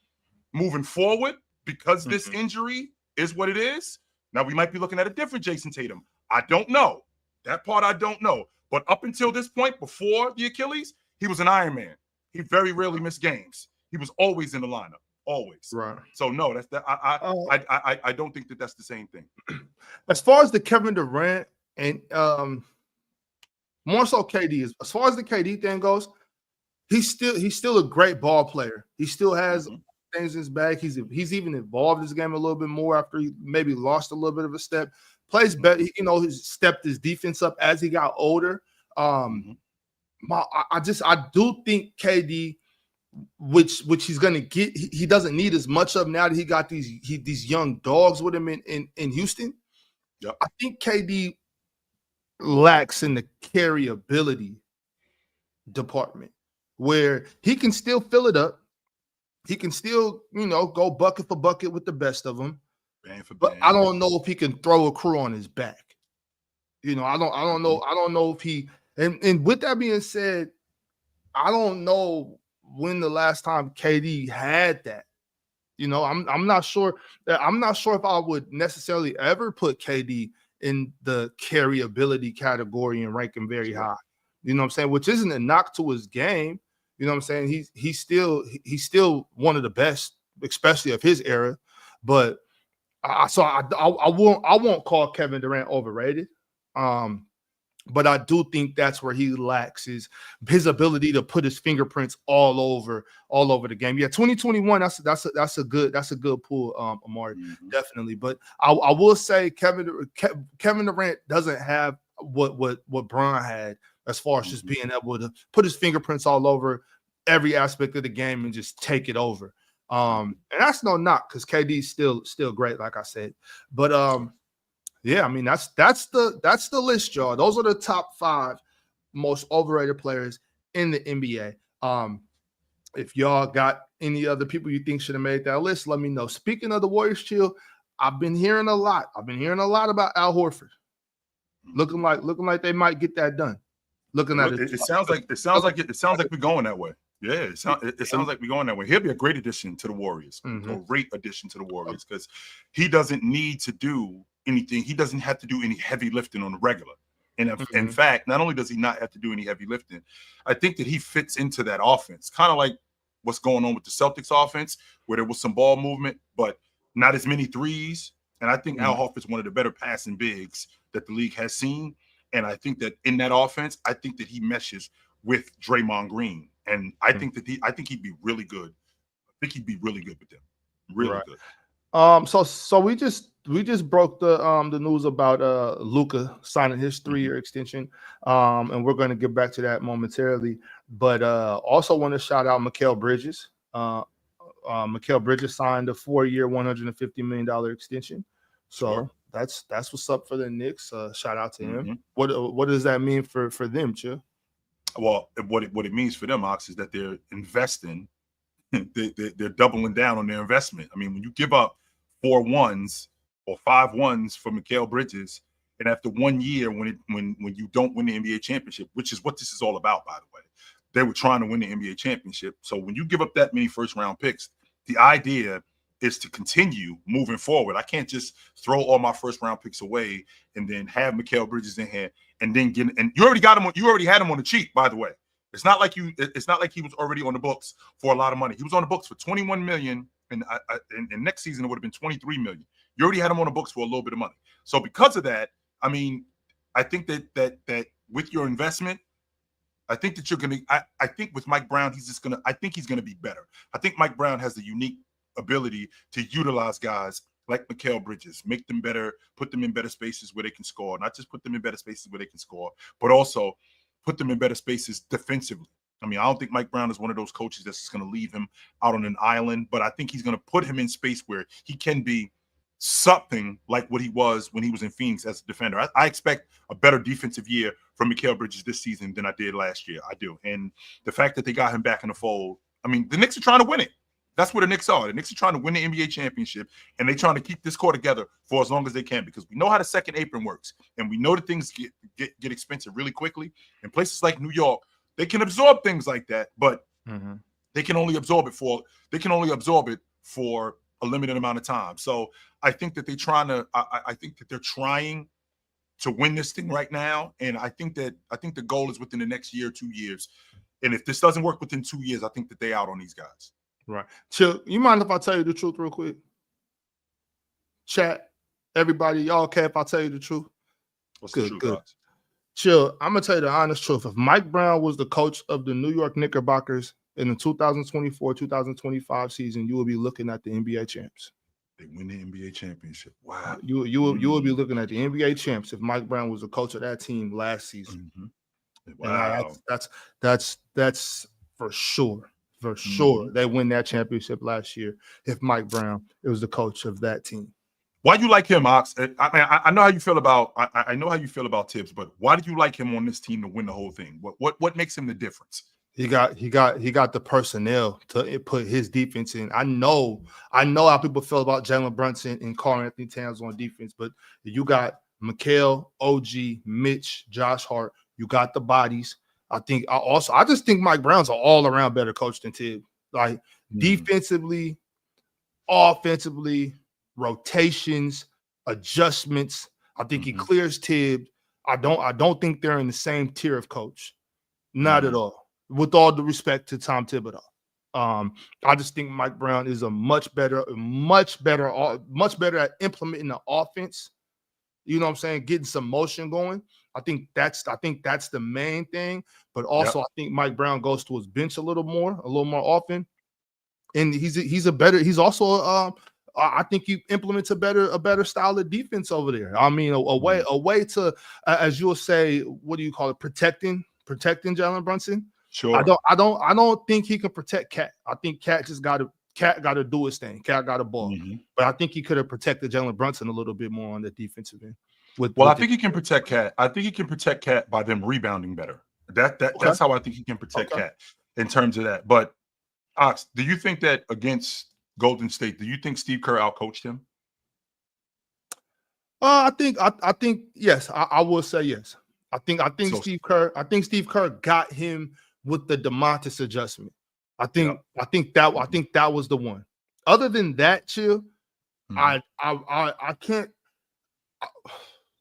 B: moving forward, because this injury is what it is, now we might be looking at a different Jason Tatum. I don't know. That part I don't know. But up until this point, before the Achilles, he was an Iron Man. He very rarely missed games. He was always in the lineup, always.
A: Right.
B: So no, that's that. I don't think that that's the same thing.
A: As far as the Kevin Durant and more so KD is, as far as the KD thing goes, he's still a great ball player. He still has things in his bag. He's even involved in his game a little bit more after he maybe lost a little bit of a step. Plays better, he's stepped his defense up as he got older. I do think KD, which he's gonna get, he doesn't need as much of now that he got these young dogs with him in Houston.
B: Yep.
A: I think KD lacks in the carryability department, where he can still fill it up. He can still, go bucket for bucket with the best of them.
B: Bang for
A: But
B: bang.
A: I don't know if he can throw a crew on his back. I don't know. I don't know if he, and with that being said, I don't know when the last time KD had that. I'm not sure. I'm not sure if I would necessarily ever put KD in the carryability category and rank him very high. You know what I'm saying? Which isn't a knock to his game. You know what I'm saying? He's still one of the best, especially of his era. But I won't call Kevin Durant overrated. But I do think that's where he lacks his ability to put his fingerprints all over the game. Yeah, 2021. That's a good pull, Amari, definitely. But I will say Kevin Durant doesn't have what Bron had as far as just being able to put his fingerprints all over every aspect of the game and just take it over. And that's no knock because KD's still great, like I said. But yeah, I mean that's the list, y'all. Those are the top 5 most overrated players in the NBA. If y'all got any other people you think should have made that list, let me know. Speaking of the Warriors, chill. I've been hearing a lot about Al Horford. Looking like they might get that done.
B: It sounds like we're going that way. Yeah, it sounds like we're going that way. He'll be a great addition to the Warriors, a great addition to the Warriors because he doesn't need to do anything. He doesn't have to do any heavy lifting on the regular. And in fact, not only does he not have to do any heavy lifting, I think that he fits into that offense, kind of like what's going on with the Celtics offense, where there was some ball movement, but not as many threes. And I think Al Horford's one of the better passing bigs that the league has seen. And I think that in that offense, I think that he meshes with Draymond Green. And I think that he'd be really good. I think he'd be really good with them. Really good.
A: So we just broke the news about Luka signing his 3-year extension. And we're going to get back to that momentarily. But also want to shout out Mikal Bridges. Mikal Bridges signed a 4-year, $150 million extension. So that's what's up for the Knicks. Shout out to him. What does that mean for them, Chill?
B: Well, what it means for them, Ox, is that they're investing. They're doubling down on their investment. I mean, when you give up 4 1s or 5 1s for Mikal Bridges, and after 1 year, when you don't win the NBA championship, which is what this is all about, by the way, they were trying to win the NBA championship. So when you give up that many first-round picks, the idea is to continue moving forward. I can't just throw all my first-round picks away and then have Mikal Bridges in here and then you already got him. You already had him on the cheap, by the way. It's not like he was already on the books for a lot of money. He was on the books for $21 million, and next season it would have been $23 million. You already had him on the books for a little bit of money. So because of that, I mean, I think that with your investment, I think that you're gonna. I think with Mike Brown, I think he's gonna be better. I think Mike Brown has the unique ability to utilize guys like Mikal Bridges, make them better, put them in better spaces where they can score. Not just put them in better spaces where they can score, but also put them in better spaces defensively. I mean, I don't think Mike Brown is one of those coaches that's just going to leave him out on an island, but I think he's going to put him in space where he can be something like what he was when he was in Phoenix as a defender. I expect a better defensive year from Mikal Bridges this season than I did last year. I do. And the fact that they got him back in the fold, I mean, the Knicks are trying to win it. That's what the Knicks are. The Knicks are trying to win the NBA championship, and they're trying to keep this core together for as long as they can, because we know how the second apron works, and we know that things get expensive really quickly. In places like New York, they can absorb things like that, but they can only absorb it for a limited amount of time. So I think that they're trying to. I think that they're trying to win this thing right now, and I think the goal is within the next year, 2 years. And if this doesn't work within 2 years, I think that they out on these guys.
A: Right. Chill. You mind if I tell you the truth real quick? Chat, everybody, y'all okay if I tell you the truth?
B: What's
A: good,
B: the truth,
A: good.
B: guys?
A: Chill. I'm gonna tell you the honest truth. If Mike Brown was the coach of the New York Knickerbockers in the 2024-2025 season, you will be looking at the NBA champs.
B: They win the NBA championship. Wow.
A: You will be looking at the NBA champs if Mike Brown was the coach of that team last season.
B: Wow.
A: And that's for sure. For sure, they win that championship last year if Mike Brown was the coach of that team.
B: Why you like him, Ox? I know how you feel about I know how you feel about Tibbs, but why did you like him on this team to win the whole thing? What makes him the difference?
A: He got the personnel to put his defense in. I know how people feel about Jalen Brunson and Karl-Anthony Towns on defense, but you got Mikal, OG, Mitch, Josh Hart. You got the bodies. I just think Mike Brown's an all-around better coach than Tibbs. Like defensively, offensively, rotations, adjustments. I think he clears Tibbs. I don't think they're in the same tier of coach. Not at all. With all the respect to Tom Thibodeau. I just think Mike Brown is a much better at implementing the offense. You know what I'm saying? Getting some motion going. I think that's the main thing. But also, I think Mike Brown goes to his bench a little more often. And he's also I think he implements a better style of defense over there. I mean, a way to, as you'll say, what do you call it? Protecting Jalen Brunson.
B: Sure.
A: I don't think he can protect Cat. I think Cat got to do his thing. Cat got a ball. But I think he could have protected Jalen Brunson a little bit more on the defensive end.
B: I think he can protect Cat. I think he can protect Cat by them rebounding better. That's how I think he can protect Cat in terms of that. But Ox, do you think that against Golden State, do you think Steve Kerr outcoached him?
A: I think yes. I will say yes. I think Steve Kerr got him with the DeMontis adjustment. I think that was the one. Other than that, Chill, I can't.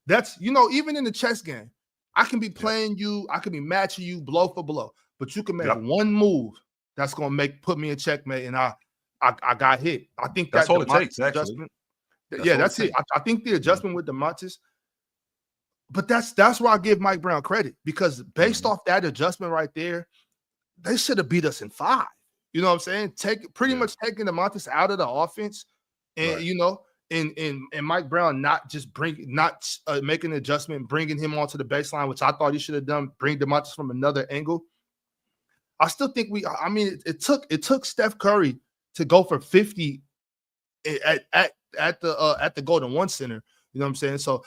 A: That's, even in the chess game, I can be playing you, I can be matching you blow for blow, but you can make one move that's gonna put me in checkmate, and I got hit. I think
B: that's all it takes.
A: Adjustment. That's it. I think the adjustment with DeMontis, but that's where I give Mike Brown credit, because based off that adjustment right there, they should have beat us in 5. You know what I'm saying? Pretty much taking DeMontis out of the offense, and and Mike Brown not making an adjustment, bringing him onto the baseline, which I thought he should have done, bring DeMontis from another angle. I still think it took Steph Curry to go for 50 at the Golden One Center. You know what I'm saying? So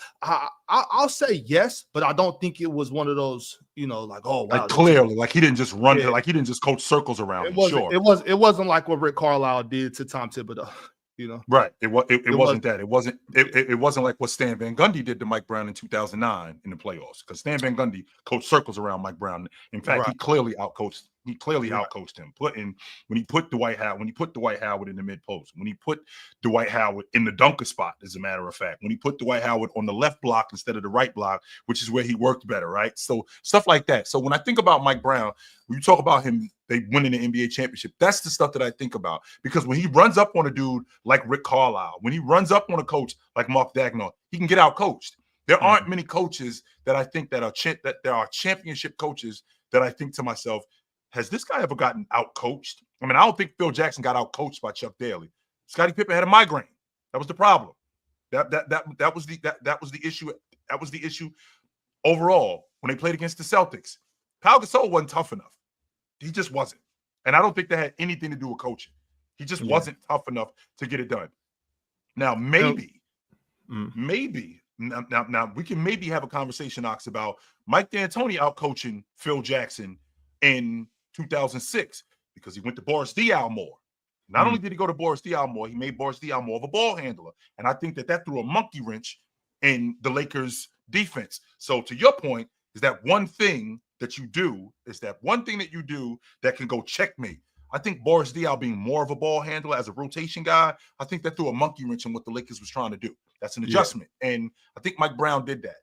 A: I'll say yes, but I don't think it was one of those, like, oh wow,
B: like clearly, like he didn't just run, like he didn't just coach circles around.
A: It wasn't like what Rick Carlisle did to Tom Thibodeau.
B: Right. It wasn't that. It wasn't like what Stan Van Gundy did to Mike Brown in 2009 in the playoffs, because Stan Van Gundy coached circles around Mike Brown. In fact, he clearly outcoached him. When he put Dwight Howard in the mid post, when he put Dwight Howard in the dunker spot, as a matter of fact, when he put Dwight Howard on the left block instead of the right block, which is where he worked better, right? So stuff like that. So when I think about Mike Brown, when you talk about him, they winning the NBA championship, that's the stuff that I think about. Because when he runs up on a dude like Rick Carlisle, when he runs up on a coach like Mark Daigneault, he can get out coached. There aren't many coaches that I think that there are championship coaches that I think to myself, has this guy ever gotten out coached? I mean, I don't think Phil Jackson got out coached by Chuck Daly. Scottie Pippen had a migraine. That was the problem. That was the issue. That was the issue overall when they played against the Celtics. Pau Gasol wasn't tough enough. He just wasn't. And I don't think that had anything to do with coaching. He just wasn't tough enough to get it done. Now, maybe Maybe. Now we can maybe have a conversation, Ox, about Mike D'Antoni outcoaching Phil Jackson in 2006 because he went to Boris Diaw more. Not only did he go to Boris Diaw more, he made Boris Diaw more of a ball handler. And I think that threw a monkey wrench in the Lakers' defense. So to your point, is that one thing that you do that can go checkmate. I think Boris Diaw being more of a ball handler as a rotation guy, I think that threw a monkey wrench in what the Lakers was trying to do. That's an adjustment. Yeah. And I think Mike Brown did that.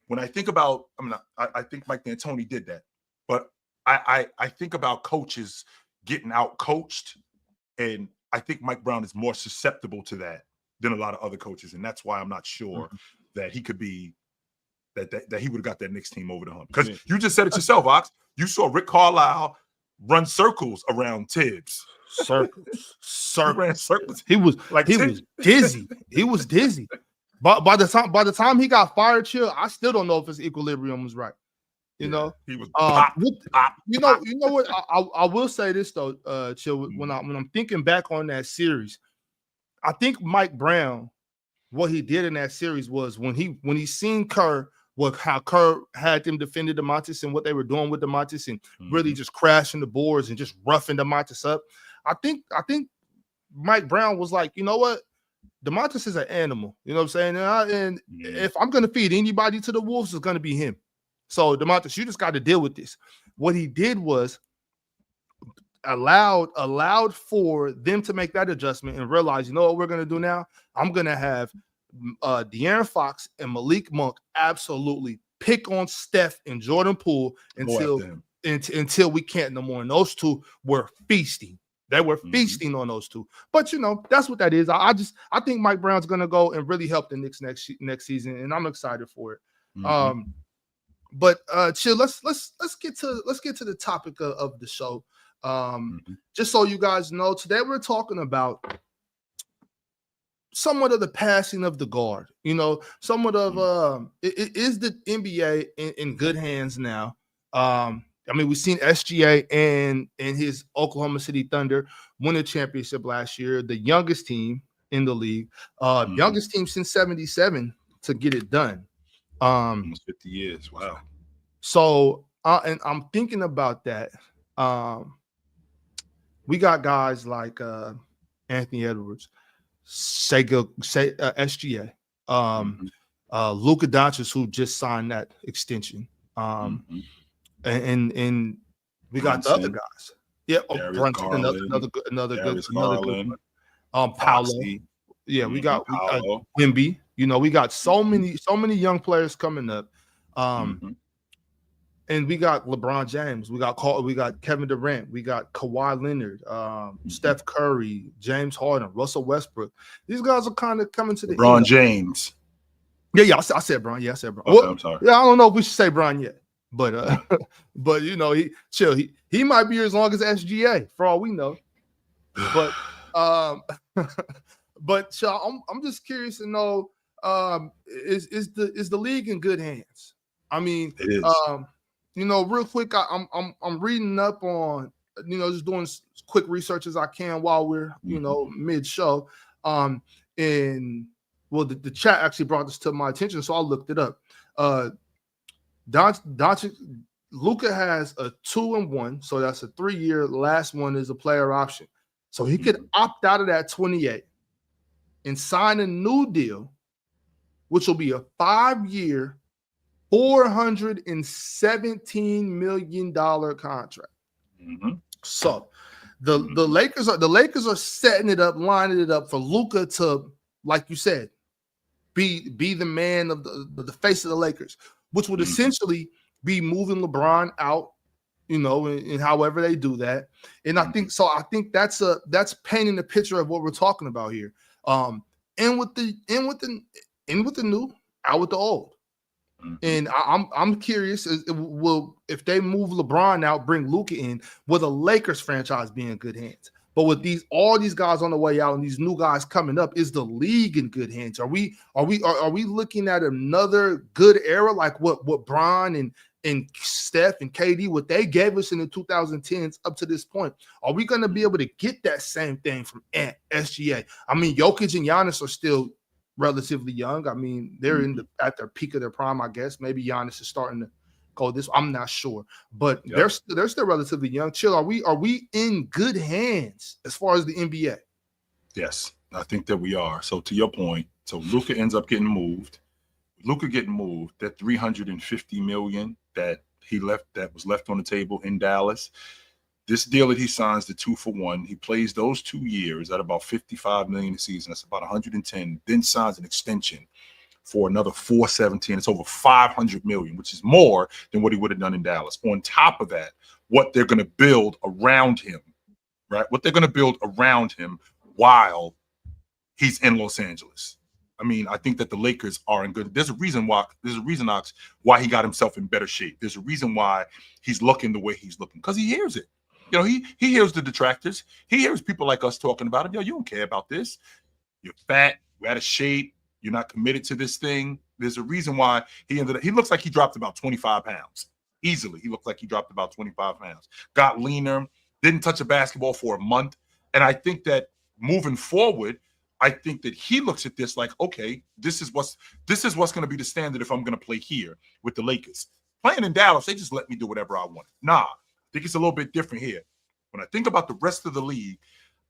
B: When I think about, I think Mike D'Antoni did that. But I think about coaches getting out coached, and I think Mike Brown is more susceptible to that than a lot of other coaches. And that's why I'm not sure that he could be that he would have got that Knicks team over the hump. Because you just said it yourself, Ox. You saw Rick Carlisle run circles around Tibbs.
A: Circles.
B: He
A: was dizzy. He was dizzy. But by the time he got fired, Chill, I still don't know if his equilibrium was right. You know,
B: he was
A: you know what? I will say this though, Chill. When I'm thinking back on that series, I think Mike Brown, what he did in that series was when he seen Kerr, how Kerr had them defended DeMontis and what they were doing with DeMontis and really just crashing the boards and just roughing DeMontis up. I think Mike Brown was like, you know what? DeMontis is an animal. You know what I'm saying? And if I'm going to feed anybody to the wolves, it's going to be him. So DeMontis, you just got to deal with this. What he did was allowed for them to make that adjustment and realize, you know what we're going to do now? I'm going to have De'Aaron Fox and Malik Monk absolutely pick on Steph and Jordan Poole until we can't no more. And those two were feasting. They were feasting on those two. But, you know, that's what that is. I think Mike Brown's going to go and really help the Knicks next season, and I'm excited for it. But Chill, let's get to the topic of the show. Just so you guys know, today we're talking about somewhat of the passing of the guard. You know, somewhat of is the NBA in good hands now? I mean, we've seen SGA and his Oklahoma City Thunder win a championship last year, the youngest team in the league, youngest team since '77 to get it done.
B: Almost 50 years. Wow.
A: So, and I'm thinking about that. We got guys like Anthony Edwards, SGA, Luka Doncic, who just signed that extension. And we got the other guys. Yeah, Brunson, another good one. Paolo. Yeah, we got Wemby. You know, we got so many young players coming up. And we got LeBron James. We got Kevin Durant. We got Kawhi Leonard, Steph Curry, James Harden, Russell Westbrook. These guys are kind of coming to the
B: LeBron
A: end.
B: James.
A: Yeah, I said Bron. Yeah, I said Bron.
B: Okay, well, I'm sorry.
A: Yeah, I don't know if we should say Bron yet. But but you know, he might be here as long as SGA for all we know. But but so I'm just curious to know, is the league in good hands? I mean,
B: it is.
A: You know, real quick, I'm reading up on, you know, just doing quick research as I can while we're, you know, mid show. And well, the chat actually brought this to my attention, so I looked it up. Luka has a 2-1, so that's a 3-year. Last one is a player option, so he could opt out of that 28 and sign a new deal, which will be a 5-year, $417 million contract. So the Lakers are setting it up, lining it up for Luka to, like you said, be the man of the face of the Lakers, which would essentially be moving LeBron out, you know, and however they do that. And I think that's painting the picture of what we're talking about here. In with the new, out with the old. And I'm curious, if they move LeBron out, bring Luka in, will the Lakers franchise be in good hands? But with all these guys on the way out and these new guys coming up, is the league in good hands? Are we looking at another good era like what Bron and Steph and KD, what they gave us in the 2010s up to this point? Are we going to be able to get that same thing from SGA? I mean, Jokic and Giannis are still relatively young. I mean, they're at their peak of their prime, I guess. Maybe Giannis is starting to go this. I'm not sure, but
B: Yep.
A: they're still relatively young. Chill. Are we in good hands as far as the NBA?
B: Yes, I think that we are. So to your point, so Luka ends up getting moved. Luka getting moved, that 350 million that was left on the table in Dallas. This deal that he signs, the 2-for-1, he plays those 2 years at about 55 million a season. That's about 110. Then signs an extension for another 417. It's over 500 million, which is more than what he would have done in Dallas. On top of that, what they're going to build around him, right? What they're going to build around him while he's in Los Angeles. I mean, I think that the Lakers are in good. There's a reason, Ox, why he got himself in better shape. There's a reason why he's looking the way he's looking, because he hears it. You know, he hears the detractors. He hears people like us talking about him. Yo, you don't care about this. You're fat. You're out of shape. You're not committed to this thing. There's a reason why he looks like he dropped about 25 pounds. Easily. He looked like he dropped about 25 pounds. Got leaner. Didn't touch a basketball for a month. And I think that moving forward, I think that he looks at this like, okay, this is what's going to be the standard if I'm going to play here with the Lakers. Playing in Dallas, they just let me do whatever I want. Nah, I think it's a little bit different here. When I think about the rest of the league,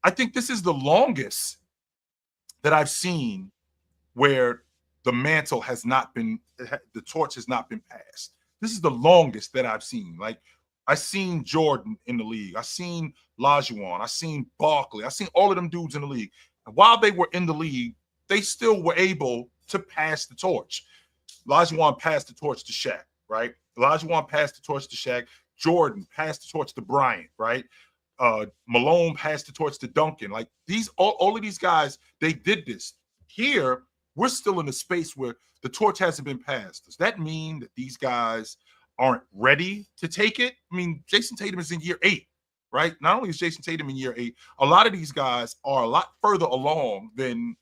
B: I think this is the longest that I've seen where the mantle has not been, the torch has not been passed. This is the longest that I've seen. Like, I seen Jordan in the league. I seen Olajuwon. I seen Barkley. I seen all of them dudes in the league. And while they were in the league, they still were able to pass the torch. Olajuwon passed the torch to Shaq, right? Olajuwon passed the torch to Shaq. Jordan passed the torch to Bryant, right? Malone passed the torch to Duncan. Like, all of these guys, they did this. Here, we're still in a space where the torch hasn't been passed. Does that mean that these guys aren't ready to take it? I mean, Jason Tatum is in year 8, right? Not only is Jason Tatum in year 8, a lot of these guys are a lot further along than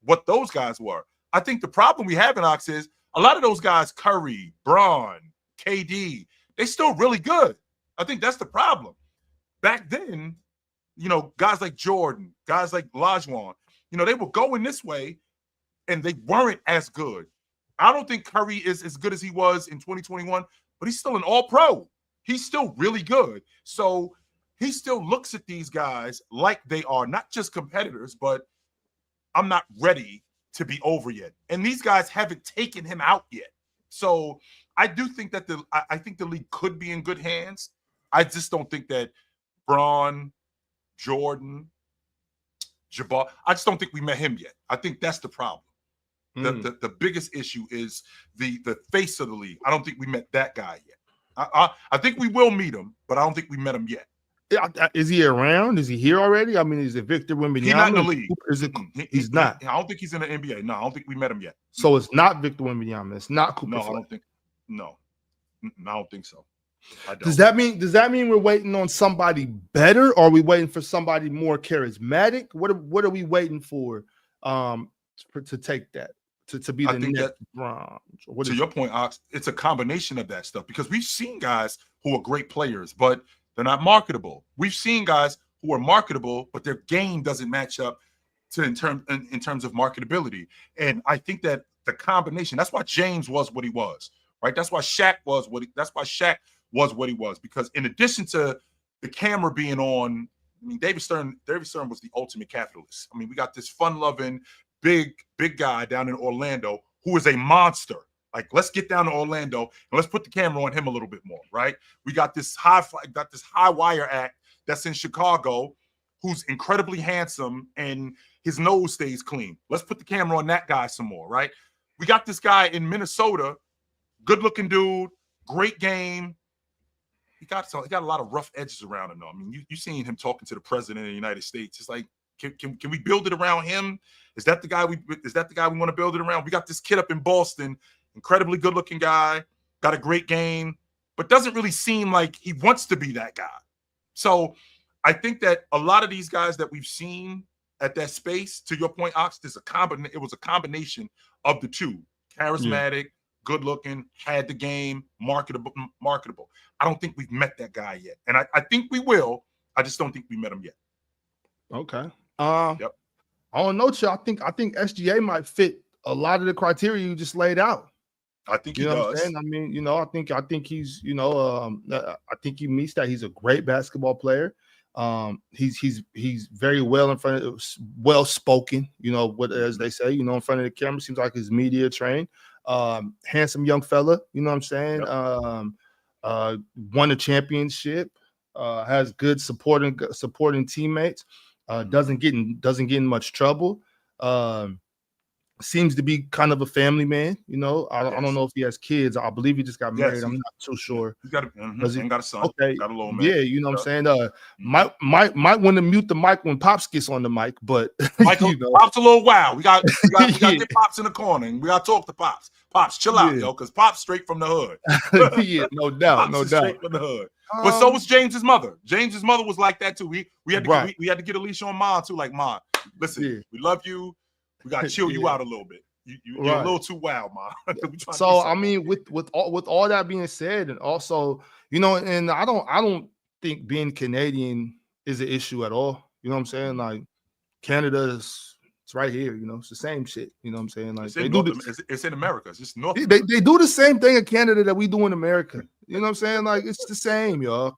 B: what those guys were. I think the problem we have in Ox is a lot of those guys, Curry, Braun, KD, they still really good. I think that's the problem. Back then, you know, guys like Jordan, guys like Olajuwon, you know, they were going this way and they weren't as good. I don't think Curry is as good as he was in 2021, but he's still an all-pro. He's still really good. So he still looks at these guys like they are not just competitors, but I'm not ready to be over yet. And these guys haven't taken him out yet. So I do think that I think the league could be in good hands. I just don't think that Braun, Jordan, Jabbar, I just don't think we met him yet. I think that's the problem. The biggest issue is the face of the league. I don't think we met that guy yet. I think we will meet him, but I don't think we met him yet.
A: Is he around? Is he here already? I mean, is it Victor Wembanyama?
B: He's not in the league.
A: He's not.
B: I don't think he's in the NBA. No, I don't think we met him yet.
A: So it's not Victor Wembanyama. It's not Cooper.
B: No, I don't think. No, I don't think so. I don't.
A: Does that mean we're waiting on somebody better, or are we waiting for somebody more charismatic? What are we waiting for to take that? To be the next Bron.
B: To your point, Ox, it's a combination of that stuff, because we've seen guys who are great players, but they're not marketable. We've seen guys who are marketable, but their game doesn't match up to in terms of marketability. And I think that the combination, that's why James was what he was, right? That's why Shaq was what he was, because in addition to the camera being on, I mean, David Stern was the ultimate capitalist. I mean, we got this fun-loving, big guy down in Orlando who is a monster. Like, let's get down to Orlando and let's put the camera on him a little bit more, right? We got this high wire act that's in Chicago who's incredibly handsome and his nose stays clean. Let's put the camera on that guy some more, right? We got this guy in Minnesota, good-looking dude, great game. He got a lot of rough edges around him, though. I mean, you seen him talking to the president of the United States. It's like, can we build it around him? Is that the guy we want to build it around? We got this kid up in Boston, incredibly good-looking guy, got a great game, but doesn't really seem like he wants to be that guy. So I think that a lot of these guys that we've seen at that space, to your point, Ox, it was a combination of the two. Charismatic, good-looking, had the game, marketable. I don't think we've met that guy yet. And I think we will. I just don't think we met him yet.
A: Okay.
B: Yep.
A: I don't know, Chill. I think SGA might fit a lot of the criteria you just laid out.
B: I think he
A: You know what I'm
B: does.
A: saying? I mean, I think he's, I think he meets that. He's a great basketball player. He's very well in front of, well spoken. As they say, in front of the camera. Seems like he's media trained. Handsome young fella. You know what I'm saying?
B: Yep.
A: Won a championship. Has good supporting teammates. Doesn't get in much trouble. Seems to be kind of a family man. I don't know if he has kids. I believe he just got married. I'm not too sure.
B: He's got got a son.
A: Okay.
B: Got a little man.
A: Yeah, you know what I'm saying? Might want to mute the mic when Pops gets on the mic, but
B: Michael, Pops a little wild. We got to get Pops in the corner, and we got to talk to Pops. Pops, chill out, yo, because Pops straight from the hood.
A: Yeah, no doubt,
B: Pops straight from the hood. But so was James's mother. James's mother was like that too. We had to get Alicia on Mom too. Like, Mom, listen, we love you. We got to chill you out a little bit. You're a little too wild, Mom.
A: So I mean, with all that being said, and also, and I don't think being Canadian is an issue at all. You know what I'm saying? Like, Canada's it's right here. It's the same shit. You know what I'm saying? Like,
B: it's in America. It's just North.
A: They do the same thing in Canada that we do in America. You know what I'm saying? Like, it's the same, y'all.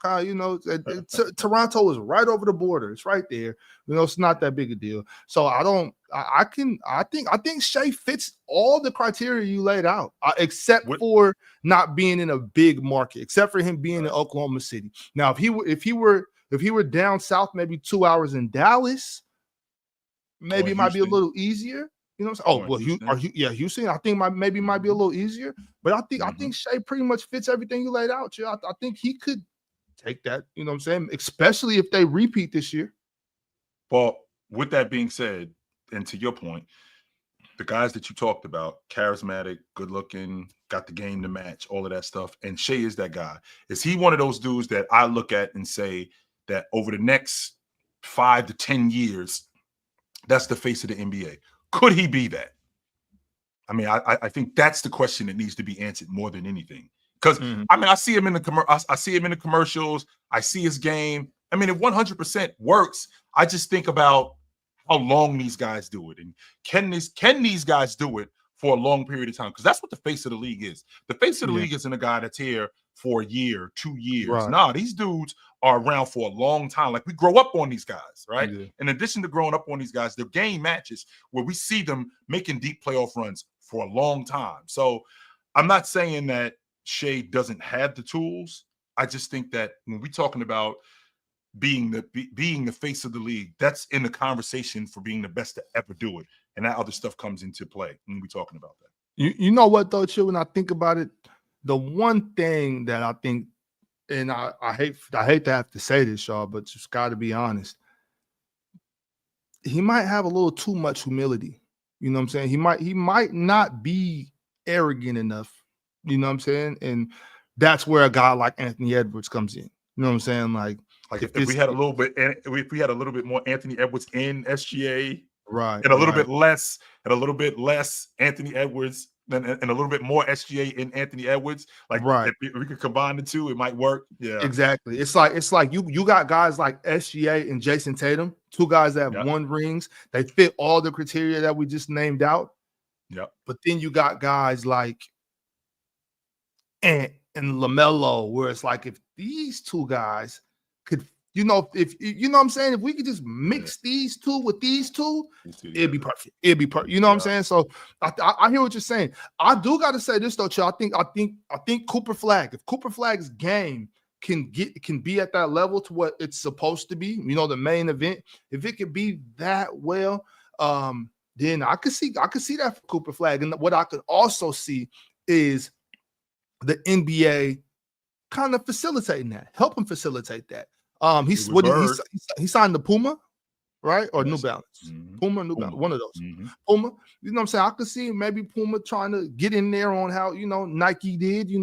A: Toronto is right over the border. It's right there. It's not that big a deal. So I think Shea fits all the criteria you laid out, except for not being in a big market, except for him being in Oklahoma City. Now, if he were down south, maybe 2 hours in Dallas, maybe it might be a little easier. You know what I'm saying? Oh, well, Houston, I think might be a little easier. But I think Shea pretty much fits everything you laid out. I think he could take that, you know what I'm saying? Especially if they repeat this year.
B: Well, with that being said, and to your point, the guys that you talked about, charismatic, good looking, got the game to match, all of that stuff. And Shea is that guy. Is he one of those dudes that I look at and say that over the next 5 to 10 years, that's the face of the NBA? Could he be that? I mean, I think that's the question that needs to be answered more than anything. Because I mean, I see him in the commercials. I see his game. I mean, it 100% works. I just think about how long these guys do it, and can these guys do it for a long period of time? Because that's what the face of the league is. The face of the league isn't a guy that's here for a year, 2 years. Right. Nah, these dudes are around for a long time. Like, we grow up on these guys, right? Yeah. In addition to growing up on these guys, their game matches where we see them making deep playoff runs for a long time. So I'm not saying that Shea doesn't have the tools. I just think that when we're talking about being the face of the league, that's in the conversation for being the best to ever do it. And that other stuff comes into play when we're talking about that.
A: You know what, though, Chill, when I think about it, the one thing that I think, and I hate to have to say this, y'all, but just got to be honest, he might have a little too much humility. You know what I'm saying? He might not be arrogant enough. You know what I'm saying? And that's where a guy like Anthony Edwards comes in. You know what I'm saying? Like
B: if we had a little bit more Anthony Edwards in SGA,
A: right,
B: and a little bit less Anthony Edwards, and a little bit more SGA in Anthony Edwards, if we could combine the two, it might work. Yeah,
A: exactly. It's like you got guys like SGA and Jason Tatum, two guys that have won rings. They fit all the criteria that we just named out.
B: Yeah,
A: but then you got guys like Ant and LaMelo, where it's like, if these two guys could, if you know what I'm saying, if we could just mix these two with these two, it'd be perfect. It'd be perfect. You know what I'm saying? So I hear what you're saying. I do got to say this though, Chill. I think Cooper Flag, if Cooper Flag's game can be at that level to what it's supposed to be, the main event, if it could be that well, then I could see that for Cooper Flag. And what I could also see is the NBA kind of facilitating that, helping facilitate that. He signed the Puma, right? Or New Balance. Mm-hmm. Puma, New Balance, one of those. Mm-hmm. Puma, you know what I'm saying? I could see maybe Puma trying to get in there on how, Nike did,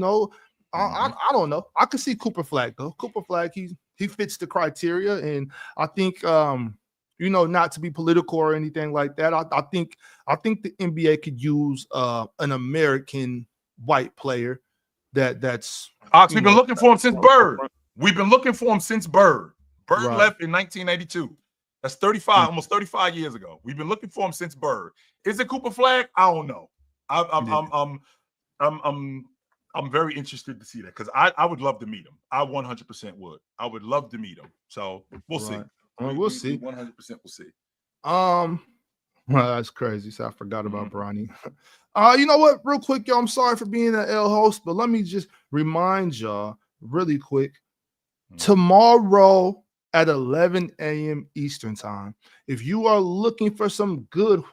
A: I don't know. I could see Cooper Flag though. Cooper Flag, he fits the criteria. And I think not to be political or anything like that. I think the NBA could use an American white player that's
B: Ox, we've been looking for him since Bird. We've been looking for him since Bird. Bird left in 1982. That's 35, almost 35 years ago. We've been looking for him since Bird. Is it Cooper Flag? I don't know. I'm very interested to see that because I would love to meet him. I 100% would. I would love to meet him. So we'll see.
A: We'll see.
B: 100% we'll see.
A: Well, that's crazy. So I forgot about Bronny. You know what? Real quick, y'all. I'm sorry for being an L host, but let me just remind y'all really quick. Tomorrow at 11 a.m. Eastern time, if you are looking for some good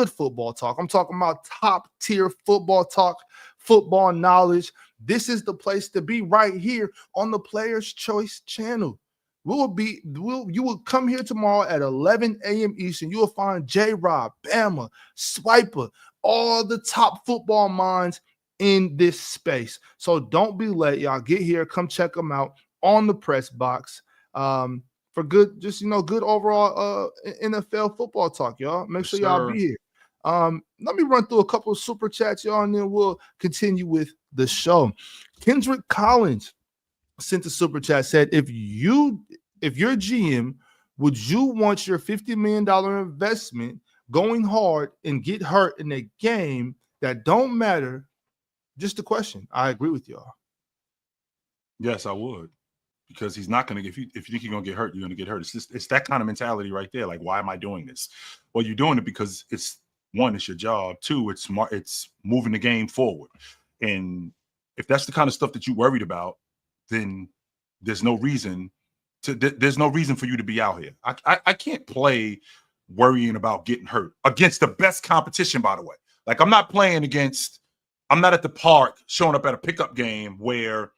A: football talk, I'm talking about top tier football talk, football knowledge, this is the place to be right here on the Players Choice channel. You will come here tomorrow at 11 a.m. Eastern. You will find J-Rob, Bama, Swiper, all the top football minds in this space. So don't be late, y'all. Get here, come check them out on the press box for good, just good overall NFL football talk, y'all. Make sure y'all be here. Let me run through a couple of super chats, y'all, and then we'll continue with the show. Kendrick Collins sent a super chat, said, if you're GM, would you want your $50 million investment going hard and get hurt in a game that don't matter? Just a question. I agree with y'all.
B: Yes, I would. Because he's not going to, if you think you're going to get hurt, you're going to get hurt. It's that kind of mentality right there. Like, why am I doing this? Well, you're doing it because it's your job. Two, it's moving the game forward. And if that's the kind of stuff that you're worried about, then there's no reason for you to be out here. I can't play worrying about getting hurt against the best competition, by the way. Like, I'm not at the park showing up at a pickup game where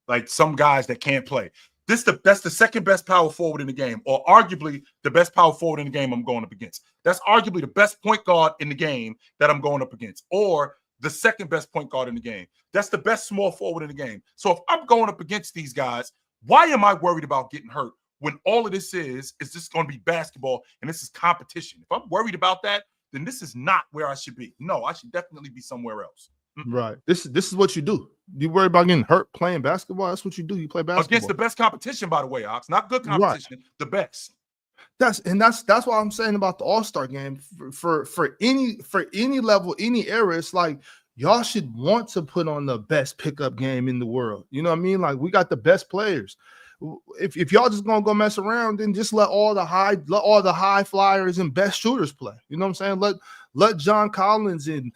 B: like some guys that can't play. That's the second best power forward in the game, or arguably the best power forward in the game I'm going up against. That's arguably the best point guard in the game that I'm going up against, or the second best point guard in the game. That's the best small forward in the game. So if I'm going up against these guys, why am I worried about getting hurt when all of this is just going to be basketball and this is competition? If I'm worried about that, then this is not where I should be. No, I should definitely be somewhere else.
A: Right. This is what you do. You worry about getting hurt playing basketball. That's what you do. You play basketball
B: against the best competition, by the way, Ox. Not good competition, right. The best.
A: That's what I'm saying about the All-Star game. For any level, any era, it's like y'all should want to put on the best pickup game in the world. You know what I mean? Like, we got the best players. If y'all just gonna go mess around, then just let all the high flyers and best shooters play. You know what I'm saying? Let John Collins and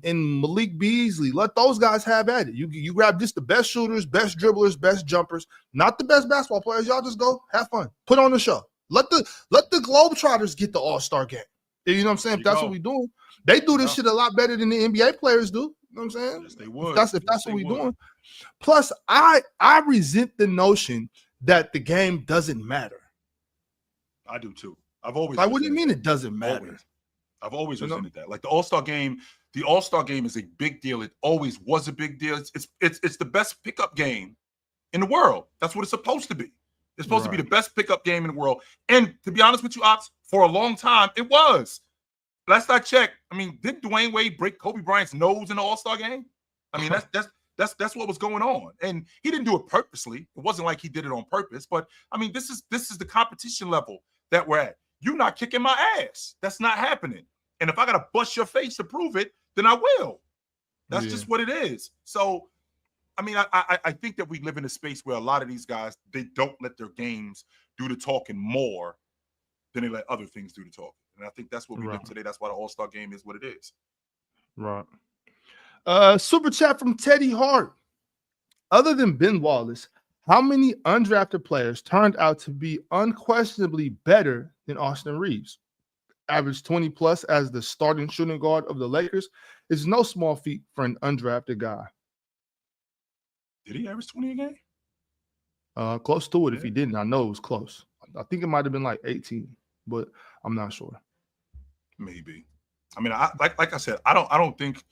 A: Malik Beasley, let those guys have at it. You grab just the best shooters, best dribblers, best jumpers, not the best basketball players. Y'all just go have fun, put on the show. Let the Globetrotters get the All-Star game. You know what I'm saying? If that's what we doing, they do this shit a lot better than the NBA players do. You know what I'm saying?
B: Yes, they would.
A: If that's what we doing. Plus, I resent the notion that the game doesn't matter.
B: I do too. I've always
A: like. What do you mean it doesn't matter?
B: I've always resented that. Like the All-Star game is a big deal. It always was a big deal. It's the best pickup game in the world. That's what it's supposed to be. It's supposed to be the best pickup game in the world. And to be honest with you, Ox, for a long time, it was. Last I checked, I mean, did Dwayne Wade break Kobe Bryant's nose in the All-Star game? I mean, that's what was going on. And he didn't do it purposely. It wasn't like he did it on purpose. But I mean, this is the competition level that we're at. You're not kicking my ass. That's not happening. And if I gotta bust your face to prove it, then I will. That's just what it is. So, I mean, I think that we live in a space where a lot of these guys, they don't let their games do the talking more than they let other things do the talking. And I think that's what we live today. That's why the All-Star game is what it is.
A: Right. Super chat from Teddy Hart. Other than Ben Wallace, how many undrafted players turned out to be unquestionably better than Austin Reeves? Averaged 20 plus as the starting shooting guard of the Lakers is no small feat for an undrafted guy.
B: Did he average 20 a game?
A: Close to it. If he didn't, I know it was close. I think it might have been like 18, but I'm not sure.
B: Maybe. I mean, like I said, I don't think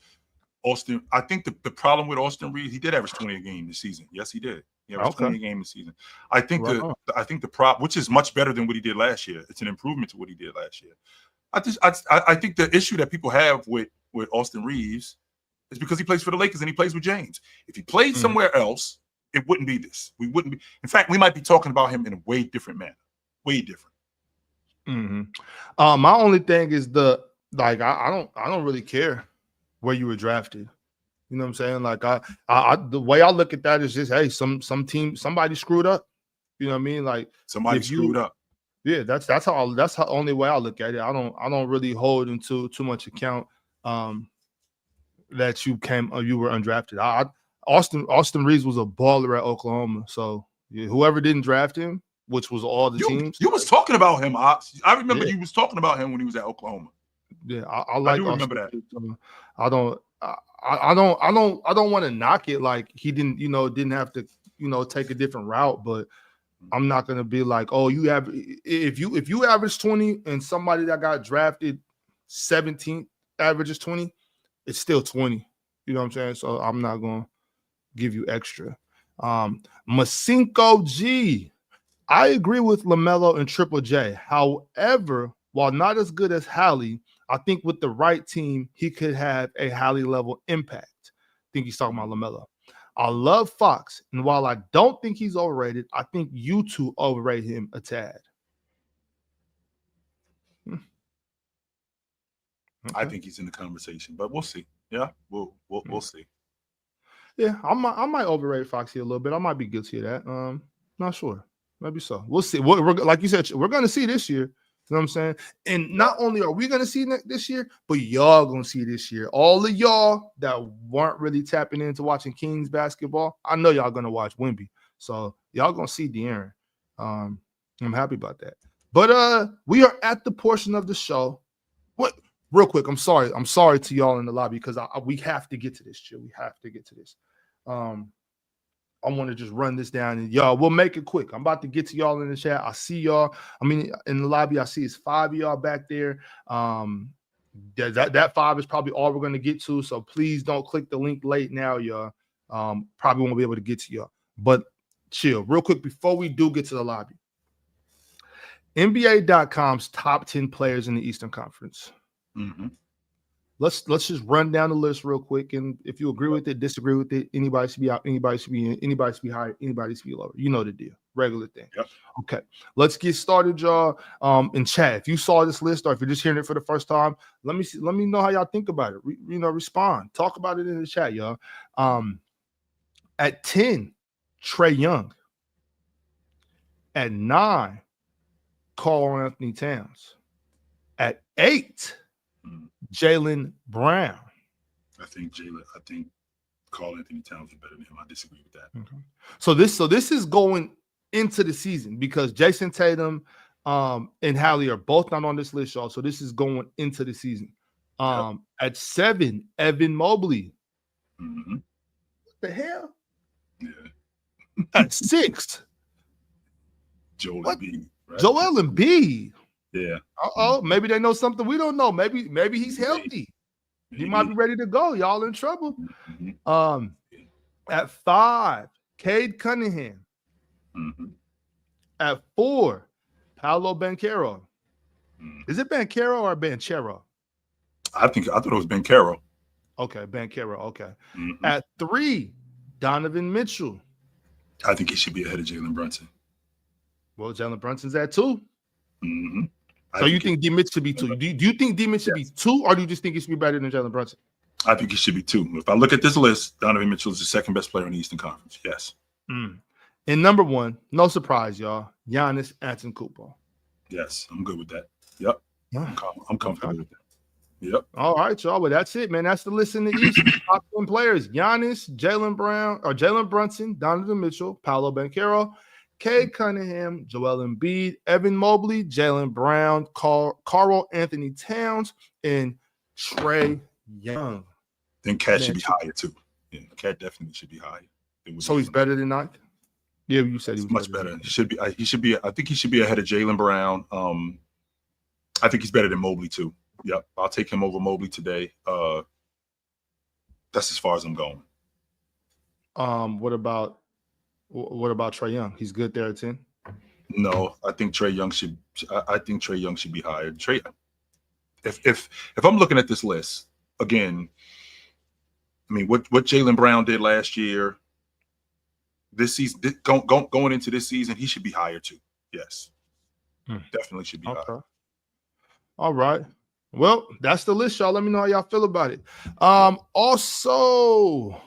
B: Austin. I think the problem with Austin Reeves, he did average 20 a game this season. Yes, he did. He averaged 20 a game this season. I think the problem, which is much better than what he did last year. It's an improvement to what he did last year. I think the issue that people have with Austin Reeves is because he plays for the Lakers and he plays with James. If he played somewhere else, it wouldn't be this. We wouldn't be. In fact, we might be talking about him in a way different manner. Way different.
A: My only thing is I don't really care where you were drafted. You know what I'm saying? Like the way I look at that is just, hey, some team, somebody screwed up. You know what I mean? Like
B: Somebody screwed up.
A: Yeah, that's how only way I look at it. I don't really hold into too much account that you were undrafted. Austin Reeves was a baller at Oklahoma. So yeah, whoever didn't draft him, which was all the teams.
B: You was talking about him, Ox. I remember
A: Yeah.
B: you was talking about him when he was at Oklahoma.
A: Yeah, I like.
B: I do remember that.
A: I don't want to knock it like he didn't have to take a different route, but I'm not gonna be like, oh, if you average 20 and somebody that got drafted 17th averages 20, it's still 20. You know what I'm saying? So I'm not gonna give you extra. Masinko G. I agree with LaMelo and Triple J. However, while not as good as Hallie, I think with the right team, he could have a Hallie level impact. I think he's talking about LaMelo. I love Fox, and while I don't think he's overrated, I think you two overrate him a tad. Okay.
B: I think he's in the conversation, but we'll see. Yeah, we'll see.
A: Yeah, I might overrate Foxy a little bit. I might be guilty of that. Not sure. Maybe so. We'll see. We're like you said, we're gonna see this year. You know what I'm saying? And not only are we gonna see this year, but y'all gonna see this year. All of y'all that weren't really tapping into watching Kings basketball, I know y'all gonna watch Wemby. So y'all gonna see De'Aaron. I'm happy about that. But we are at the portion of the show. What? Real quick, I'm sorry to y'all in the lobby because we have to get to this, Chill. We have to get to this. I want to just run this down and y'all, we'll make it quick. I'm about to get to y'all in the chat. I see y'all. I mean, in the lobby, I see it's 5 of y'all back there. That 5 is probably all we're going to get to. So please don't click the link late now, y'all. Probably won't be able to get to y'all. But chill. Real quick, before we do get to the lobby. NBA.com's top 10 players in the Eastern Conference.
B: Mm-hmm.
A: Let's just run down the list real quick, and if you agree with it, disagree with it, anybody should be out, anybody should be in, anybody should be higher, anybody should be lower. You know the deal, regular thing.
B: Yep.
A: Okay, let's get started, y'all. In chat, if you saw this list or if you're just hearing it for the first time, let me know how y'all think about it. Respond, talk about it in the chat, y'all. At 10, Trae Young. At 9, Karl Anthony Towns. At 8. Jaylen Brown.
B: I think Karl Anthony Towns is better than him. I disagree with that.
A: Okay. So this is going into the season because Jason Tatum and Hallie are both not on this list, y'all. So this is going into the season. At 7, Evan Mobley.
B: Mm-hmm.
A: What the hell?
B: Yeah.
A: At 6,
B: Joel Embiid. Right?
A: Joel Embiid.
B: Yeah.
A: Maybe they know something we don't know. Maybe he's healthy. He might be ready to go. Y'all in trouble.
B: Mm-hmm.
A: At 5, Cade Cunningham.
B: Mm-hmm.
A: At 4, Paolo Banchero.
B: Mm-hmm.
A: Is it Banchero or Banchero?
B: I thought it was Banchero.
A: Okay, Banchero. Okay.
B: Mm-hmm.
A: At 3, Donovan Mitchell.
B: I think he should be ahead of Jalen Brunson.
A: Well, Jalen Brunson's at 2.
B: Mm-hmm.
A: So you think D Mitch should be 2? Do you think D Mitch should be 2, or do you just think he should be better than Jalen Brunson?
B: I think he should be 2. If I look at this list, Donovan Mitchell is the second best player in the Eastern Conference. Yes.
A: And number 1, no surprise, y'all, Giannis Antetokounmpo.
B: Yes, I'm good with that. Yep. I'm comfortable with that. Yep.
A: All right, y'all. Well, that's it, man. That's the list in the East. Top 10 players: Giannis, Jalen Brunson, Donovan Mitchell, Paolo Banchero, Cade Cunningham, Joel Embiid, Evan Mobley, Jaylen Brown, Karl Anthony Towns, and Trae Young.
B: Then Cat should be higher too. Yeah, Cat definitely should be higher.
A: So he's better than 9th? Yeah, you said he was
B: much better. He should be. I think he should be ahead of Jaylen Brown. I think he's better than Mobley too. Yep, I'll take him over Mobley today. That's as far as I'm going.
A: What about Trae Young? He's good there at 10.
B: No, I think Trae Young should. I think Trae Young should be higher. If I'm looking at this list again, I mean, what Jaylen Brown did last year, this season, going into this season, he should be higher too. Yes, definitely should be higher.
A: All right. Well, that's the list, y'all. Let me know how y'all feel about it. Also,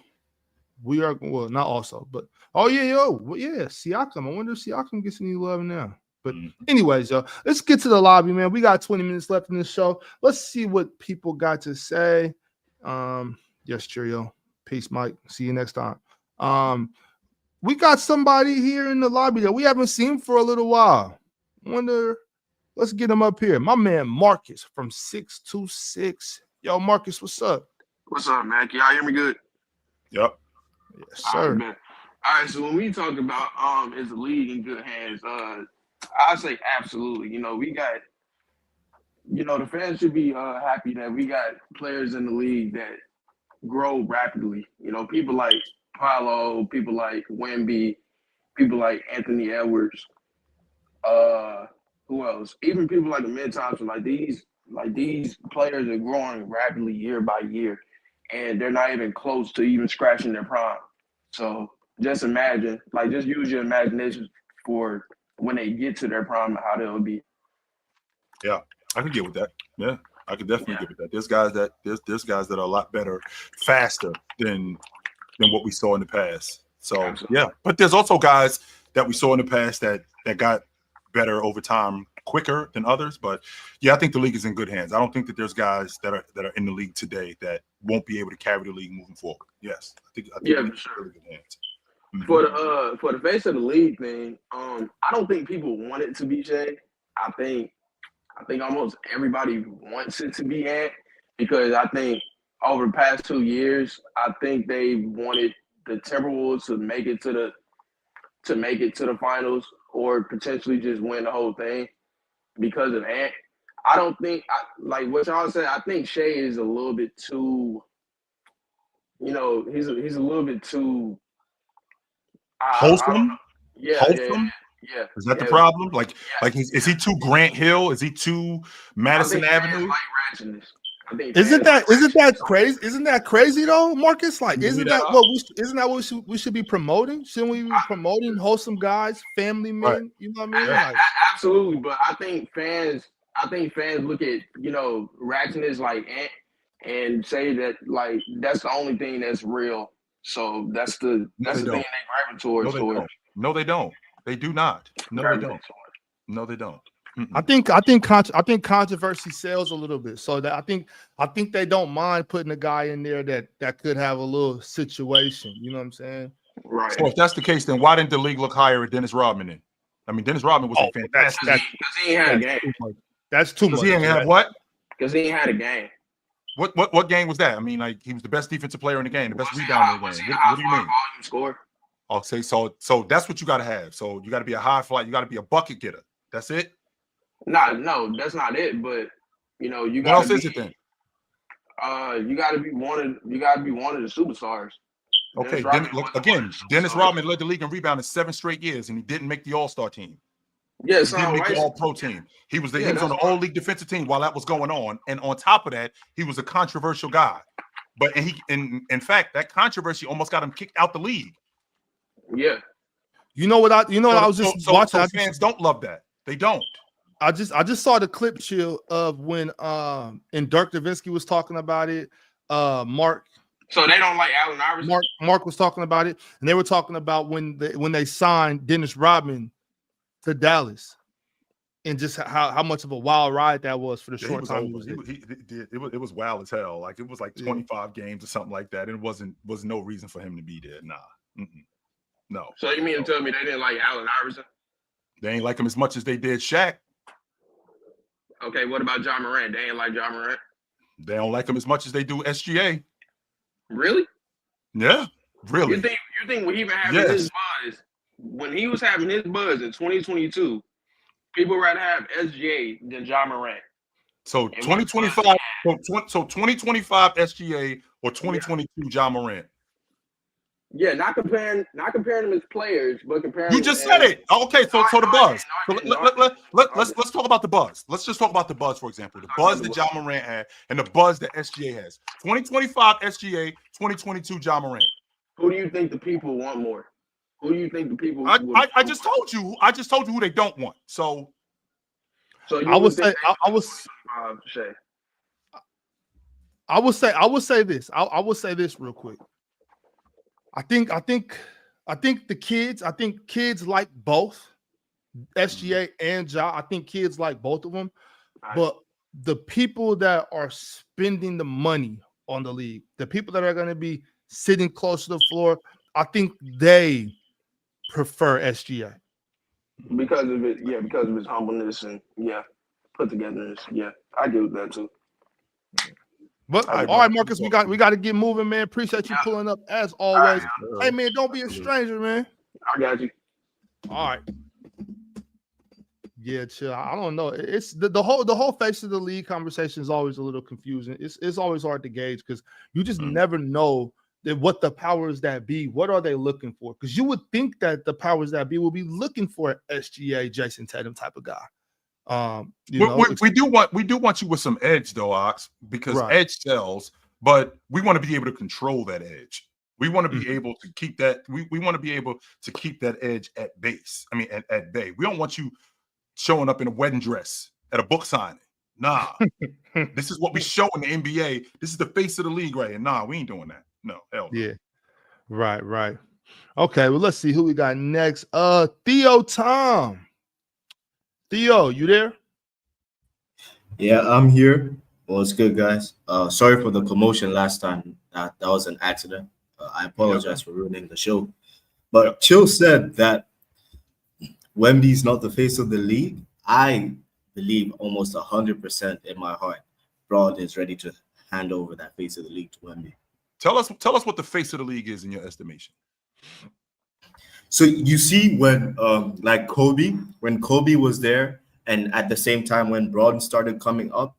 A: we are not also, but Siakam. I wonder if Siakam gets any love now. But anyways, y'all, let's get to the lobby, man. We got 20 minutes left in this show. Let's see what people got to say. Yes, cheerio. Peace, Mike. See you next time. We got somebody here in the lobby that we haven't seen for a little while. Let's get him up here. My man Marcus from 626. Yo, Marcus, what's up?
C: What's up, man? Can y'all hear me good?
B: Yep.
A: Yes, sir.
C: All right, so when we talk about is the league in good hands, I say absolutely. We got the fans should be happy that we got players in the league that grow rapidly. People like Paolo, people like Wemby, people like Anthony Edwards, who else? Even people like the Mid Thompson, like these players are growing rapidly year by year, and they're not even close to even scratching their prime. So just imagine, just use your imagination for when they get to their prime and how they'll be.
B: Yeah, I can get with that. Yeah, I can definitely get with that. There's guys that are a lot better, faster than what we saw in the past. So absolutely. Yeah, but there's also guys that we saw in the past that got better over time quicker than others. But yeah, I think the league is in good hands. I don't think that there's guys that are in the league today that won't be able to carry the league moving forward. Yes, I think
C: for sure. Really good hands. Mm-hmm. For the face of the league thing, I don't think people want it to be Shea. I think almost everybody wants it to be Ant, because I think over the past 2 years, I think they wanted the Timberwolves to make it to the finals or potentially just win the whole thing because of Ant. I don't think like what y'all said. I think Shea is a little bit too. He's a little bit too
B: wholesome.
C: Yeah.
B: Is that the problem? Is he too Grant Hill? Is he too Madison Avenue?
A: Isn't that crazy? Isn't that crazy though, Marcus? Isn't that what we should be promoting? Shouldn't we be promoting wholesome guys, family men?
B: Right.
A: You know what I mean?
C: Absolutely, but I think fans look at ratchetness like Ant and say that that's the only thing that's real. So that's the thing they gravitate towards.
B: No, they don't. They do not. No, they don't. No, they don't.
A: I think controversy sells a little bit, so that I think they don't mind putting a guy in there that could have a little situation. You know what I'm saying?
C: Right.
B: So if that's the case, then why didn't the league look higher at Dennis Rodman? Then I mean, Dennis Rodman was a fantastic.
C: Because he ain't had a game.
A: That's too much.
B: He ain't have what?
C: Because he ain't had a game.
B: What game was that? I mean, he was the best defensive player in the game, the best rebounder in the game. What do you mean?
C: Volume score.
B: I'll say so. So that's what you got to have. So you got to be a high flight. You got to be a bucket getter. That's it.
C: No, that's not it. But you got.
B: What else is it then?
C: You got to be one of the superstars.
B: Okay. Dennis Rodman led the league in rebounding 7 straight years, and he didn't make the All-Star team.
C: Yes,
B: he didn't make the All-Pro team. He was on the All-League defensive team while that was going on, and on top of that, he was a controversial guy. But in fact, that controversy almost got him kicked out the league.
C: Yeah.
A: I was just watching.
B: Fans don't love that. They don't.
A: I just saw the clip chill of when and Dirk Nowitzki was talking about it. Mark.
C: So they don't like Allen Iverson.
A: Mark was talking about it, and they were talking about when they signed Dennis Rodman to Dallas, and just how much of a wild ride that was for the short time he was there.
B: It was wild as hell. It was 25 games or something like that. It was no reason for him to be there. Nah. Mm-mm. No.
C: So you mean to tell me they didn't like Allen Iverson?
B: They ain't like him as much as they did Shaq.
C: Okay, what about John Morant? They ain't like John Morant?
B: They don't like him as much as they do SGA.
C: Really?
B: Yeah, really.
C: You think when he was having his buzz, when he was having his buzz in 2022, people would rather have SGA than John Morant?
B: So 2025, so 2025 SGA or 2022 John Morant?
C: Yeah, not comparing them as players, but comparing.
B: You just said it. Okay, so the buzz. Let's talk about the buzz. Let's just talk about the buzz, for example. The buzz that John Morant had and the buzz that SGA has. 2025 SGA, 2022 John Morant.
C: Who do you think the people want more? Who do you think the people?
B: I just told you. I just told you who they don't want. So
A: I was
C: Shay.
A: I would say this. I will say this real quick. I think kids like both SGA and Ja. I think kids like both of them, but the people that are spending the money on the league, the people that are going to be sitting close to the floor, I think they prefer SGA
C: because of it. Yeah, because of his humbleness and put togetherness. Yeah, I get with that too.
A: But all right, Marcus, we got to get moving, man. Appreciate you pulling up as always. Right, hey, man, don't be a stranger, man.
C: I got you.
A: All right. Yeah, chill. I don't know. It's the whole face of the league conversation is always a little confusing. It's always hard to gauge because you just never know that what the powers that be, what are they looking for? Because you would think that the powers that be will be looking for an SGA, Jason Tatum type of guy.
B: We do want you with some edge though, Ox, because edge sells, but we want to be able to control that edge. We want to be able to keep that. We want to be able to keep that edge at base. I mean, at bay. We don't want you showing up in a wedding dress at a book signing. Nah, this is what we show in the NBA. This is the face of the league right here. Nah, we ain't doing that. No, hell no.
A: Yeah, right. Okay, well, let's see who we got next. Theo Tom. Theo, you there?
D: Yeah, I'm here. Well, it's good, guys. Sorry for the commotion last time. That was an accident. I apologize for ruining the show. But Chill said that Wemby's not the face of the league. I believe almost 100% in my heart Broad is ready to hand over that face of the league to Wemby.
B: Tell us what the face of the league is in your estimation.
D: So you see when when Kobe was there, and at the same time when Braun started coming up,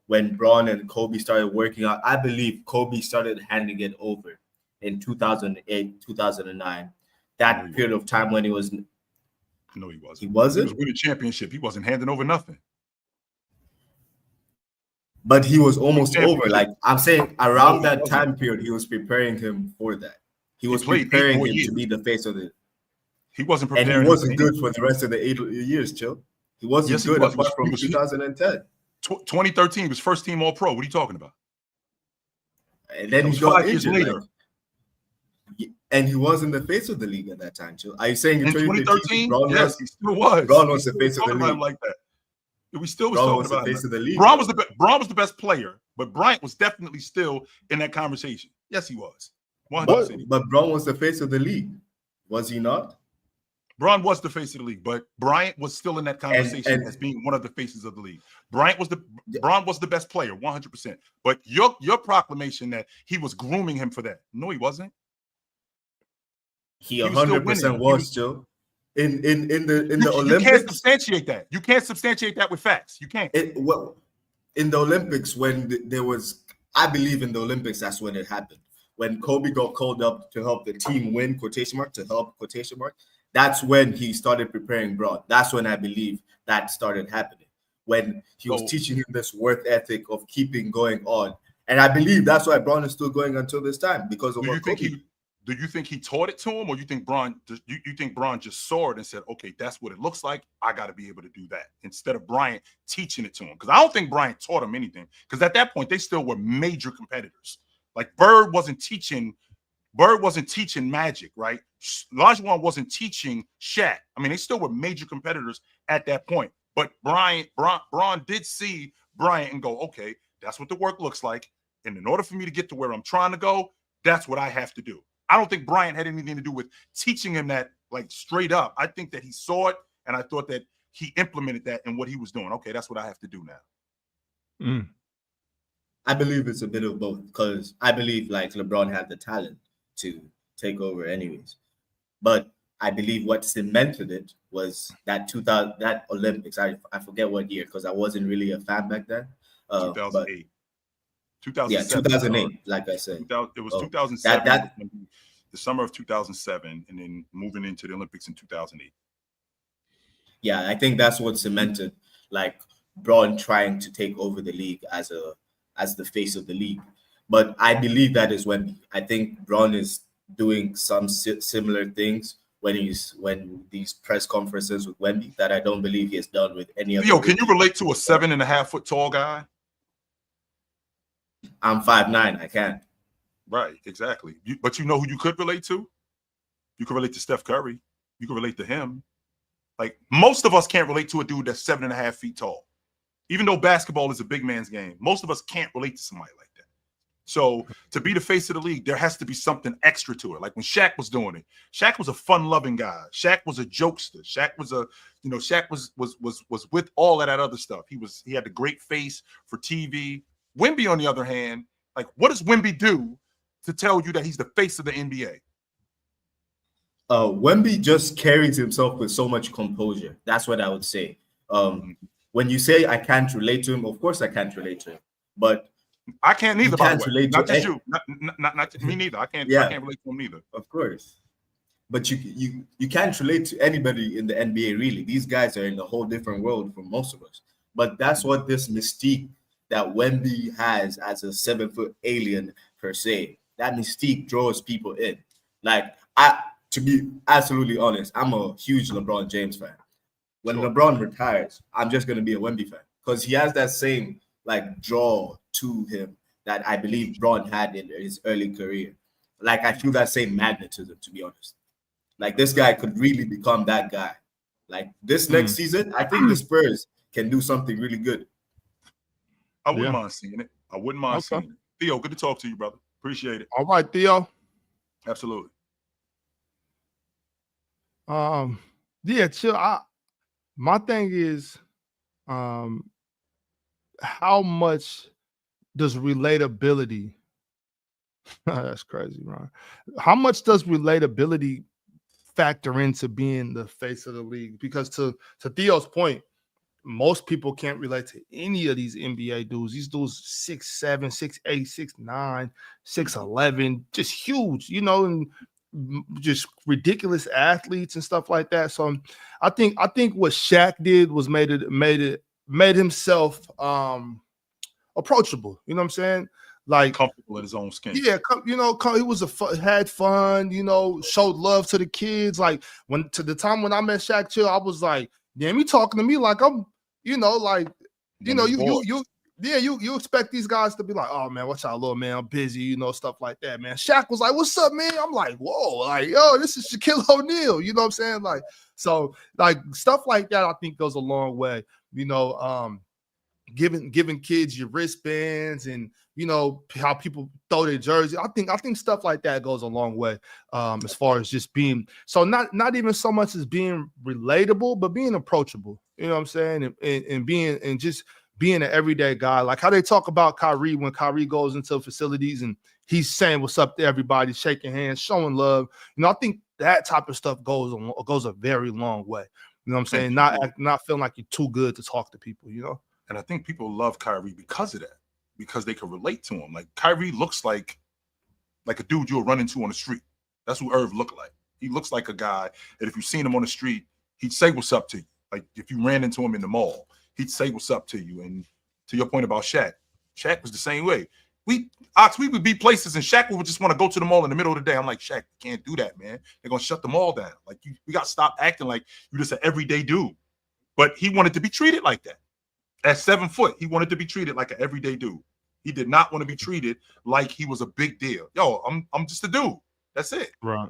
D: when Braun and Kobe started working out, I believe Kobe started handing it over in 2008, 2009. That period of time when he was...
B: No, he wasn't.
D: He wasn't?
B: He was winning a championship. He wasn't handing over nothing.
D: But he was almost over. Like I'm saying, around that time period, he was preparing him for that. He was preparing him to be the face of it.
B: He wasn't preparing.
D: And he wasn't good for the rest of the 8 years, Chill. He wasn't good apart from 2010.
B: 2013 was first team All Pro. What are you talking about?
D: And then he got injured later. And he wasn't the face of the league at that time, Chill. Are you saying in
B: 2013? Yes, he still was.
D: Braun was the face of the league.
B: Like that. We still was talking about
D: the face of the league.
B: Braun was the best player, but Bryant was definitely still in that conversation. Yes, he was. 100%.
D: But Braun was the face of the league, was he not?
B: Braun was the face of the league, but Bryant was still in that conversation as being one of the faces of the league. Braun was the best player, 100%. But your proclamation that he was grooming him for that, no, he wasn't.
D: He 100% was still. In the Olympics,
B: you can't substantiate that. You can't substantiate that with facts. You can't.
D: In the Olympics, when there was, I believe in the Olympics, that's when it happened. When Kobe got called up to help the team win, that's when he started preparing Braun. That's when I believe that started happening. When he was teaching him this work ethic of keeping going on. And I believe that's why Braun is still going until this time, because of what Kobe.
B: Do you think he taught it to him, or you think Braun just saw it and said, okay, that's what it looks like. I got to be able to do that, instead of Bryant teaching it to him? Because I don't think Bryant taught him anything, because at that point they still were major competitors. Like Bird wasn't teaching Magic, right? Olajuwon wasn't teaching Shaq. I mean, they still were major competitors at that point. But Braun did see Bryant and go, okay, that's what the work looks like. And in order for me to get to where I'm trying to go, that's what I have to do. I don't think Bryant had anything to do with teaching him that, like, straight up. I think that he saw it, and I thought that he implemented that in what he was doing. Okay, that's what I have to do now.
D: I believe it's a bit of both, because I believe like LeBron had the talent to take over anyways. But I believe what cemented it was that that Olympics. I forget what year, because I wasn't really a fan back then.
B: 2008.
D: 2008, like I said.
B: It was 2007, the summer of 2007, and then moving into the Olympics in 2008.
D: Yeah, I think that's what cemented, like, Braun trying to take over the league as the face of the league. But I believe that is when I think Braun is doing some similar things when these press conferences with Wemby that I don't believe he has done with any other.
B: Yo, can you relate to a 7.5 foot tall guy?
D: I'm 5'9". I can't.
B: Right, exactly. But you know who you could relate to? You could relate to Steph Curry. You could relate to him. Like, most of us can't relate to a dude that's 7.5 feet tall. Even though basketball is a big man's game, most of us can't relate to somebody like that. So to be the face of the league, there has to be something extra to it. Like when Shaq was doing it, Shaq was a fun-loving guy. Shaq was a jokester. Shaq was with all of that other stuff. He had the great face for TV. Wemby, on the other hand, like, what does Wemby do to tell you that he's the face of the NBA?
D: Wemby just carries himself with so much composure. That's what I would say. When you say I can't relate to him, of course I can't relate to him. But
B: I can't neither. By the way, not just you, not me neither. I can't relate to him neither.
D: Of course, but you can't relate to anybody in the NBA really. These guys are in a whole different world from most of us. But that's what this mystique that Wemby has as a 7-foot alien per se. That mystique draws people in. Like, to be absolutely honest, I'm a huge LeBron James fan. When LeBron retires, I'm just going to be a Wemby fan because he has that same like draw to him that I believe Braun had in his early career. Like, I feel that same magnetism, to be honest. Like, this guy could really become that guy. Like, this next season, I think the Spurs can do something really good.
B: I wouldn't mind seeing it. I wouldn't mind seeing it. Theo, good to talk to you, brother. Appreciate it.
A: All right, Theo.
B: Absolutely.
A: Yeah, chill. My thing is, how much does relatability? That's crazy, Ron. How much does relatability factor into being the face of the league? Because to Theo's point, most people can't relate to any of these NBA dudes. These dudes 6'7", 6'8", 6'9", 6'11", just huge, and just ridiculous athletes and stuff like that. So I think what Shaq did was made himself approachable. You know what I'm saying? Like,
B: comfortable in his own skin.
A: Yeah, he was had fun. Showed love to the kids. Like, to the time when I met Shaq Chill, I was like, damn, he talking to me like I'm, you expect these guys to be like, oh man, what's y'all, little man? I'm busy, stuff like that, man. Shaq was like, what's up, man? I'm like, whoa, like, yo, this is Shaquille O'Neal. You know what I'm saying? Like, so like stuff like that, I think goes a long way. Giving kids your wristbands and how people throw their jersey. I think stuff like that goes a long way as far as just being so not even so much as being relatable, but being approachable. You know what I'm saying? And just being an everyday guy. Like how they talk about Kyrie when Kyrie goes into facilities and he's saying what's up to everybody, shaking hands, showing love. I think that type of stuff goes a very long way. You know what I'm saying? Not feeling like you're too good to talk to people,
B: And I think people love Kyrie because of that, because they can relate to him. Like, Kyrie looks like a dude you'll run into on the street. That's who Irv looked like. He looks like a guy that if you've seen him on the street, he'd say what's up to you. Like, if you ran into him in the mall, he'd say what's up to you. And to your point about Shaq was the same way. We would be places and Shaq would just want to go to the mall in the middle of the day. I'm like, Shaq, you can't do that, man. They're going to shut the mall down. Like, we got to stop acting like you're just an everyday dude. But he wanted to be treated like that. At 7 foot, he wanted to be treated like an everyday dude. He did not want to be treated like he was a big deal. Yo, I'm just a dude. That's it.
A: Right.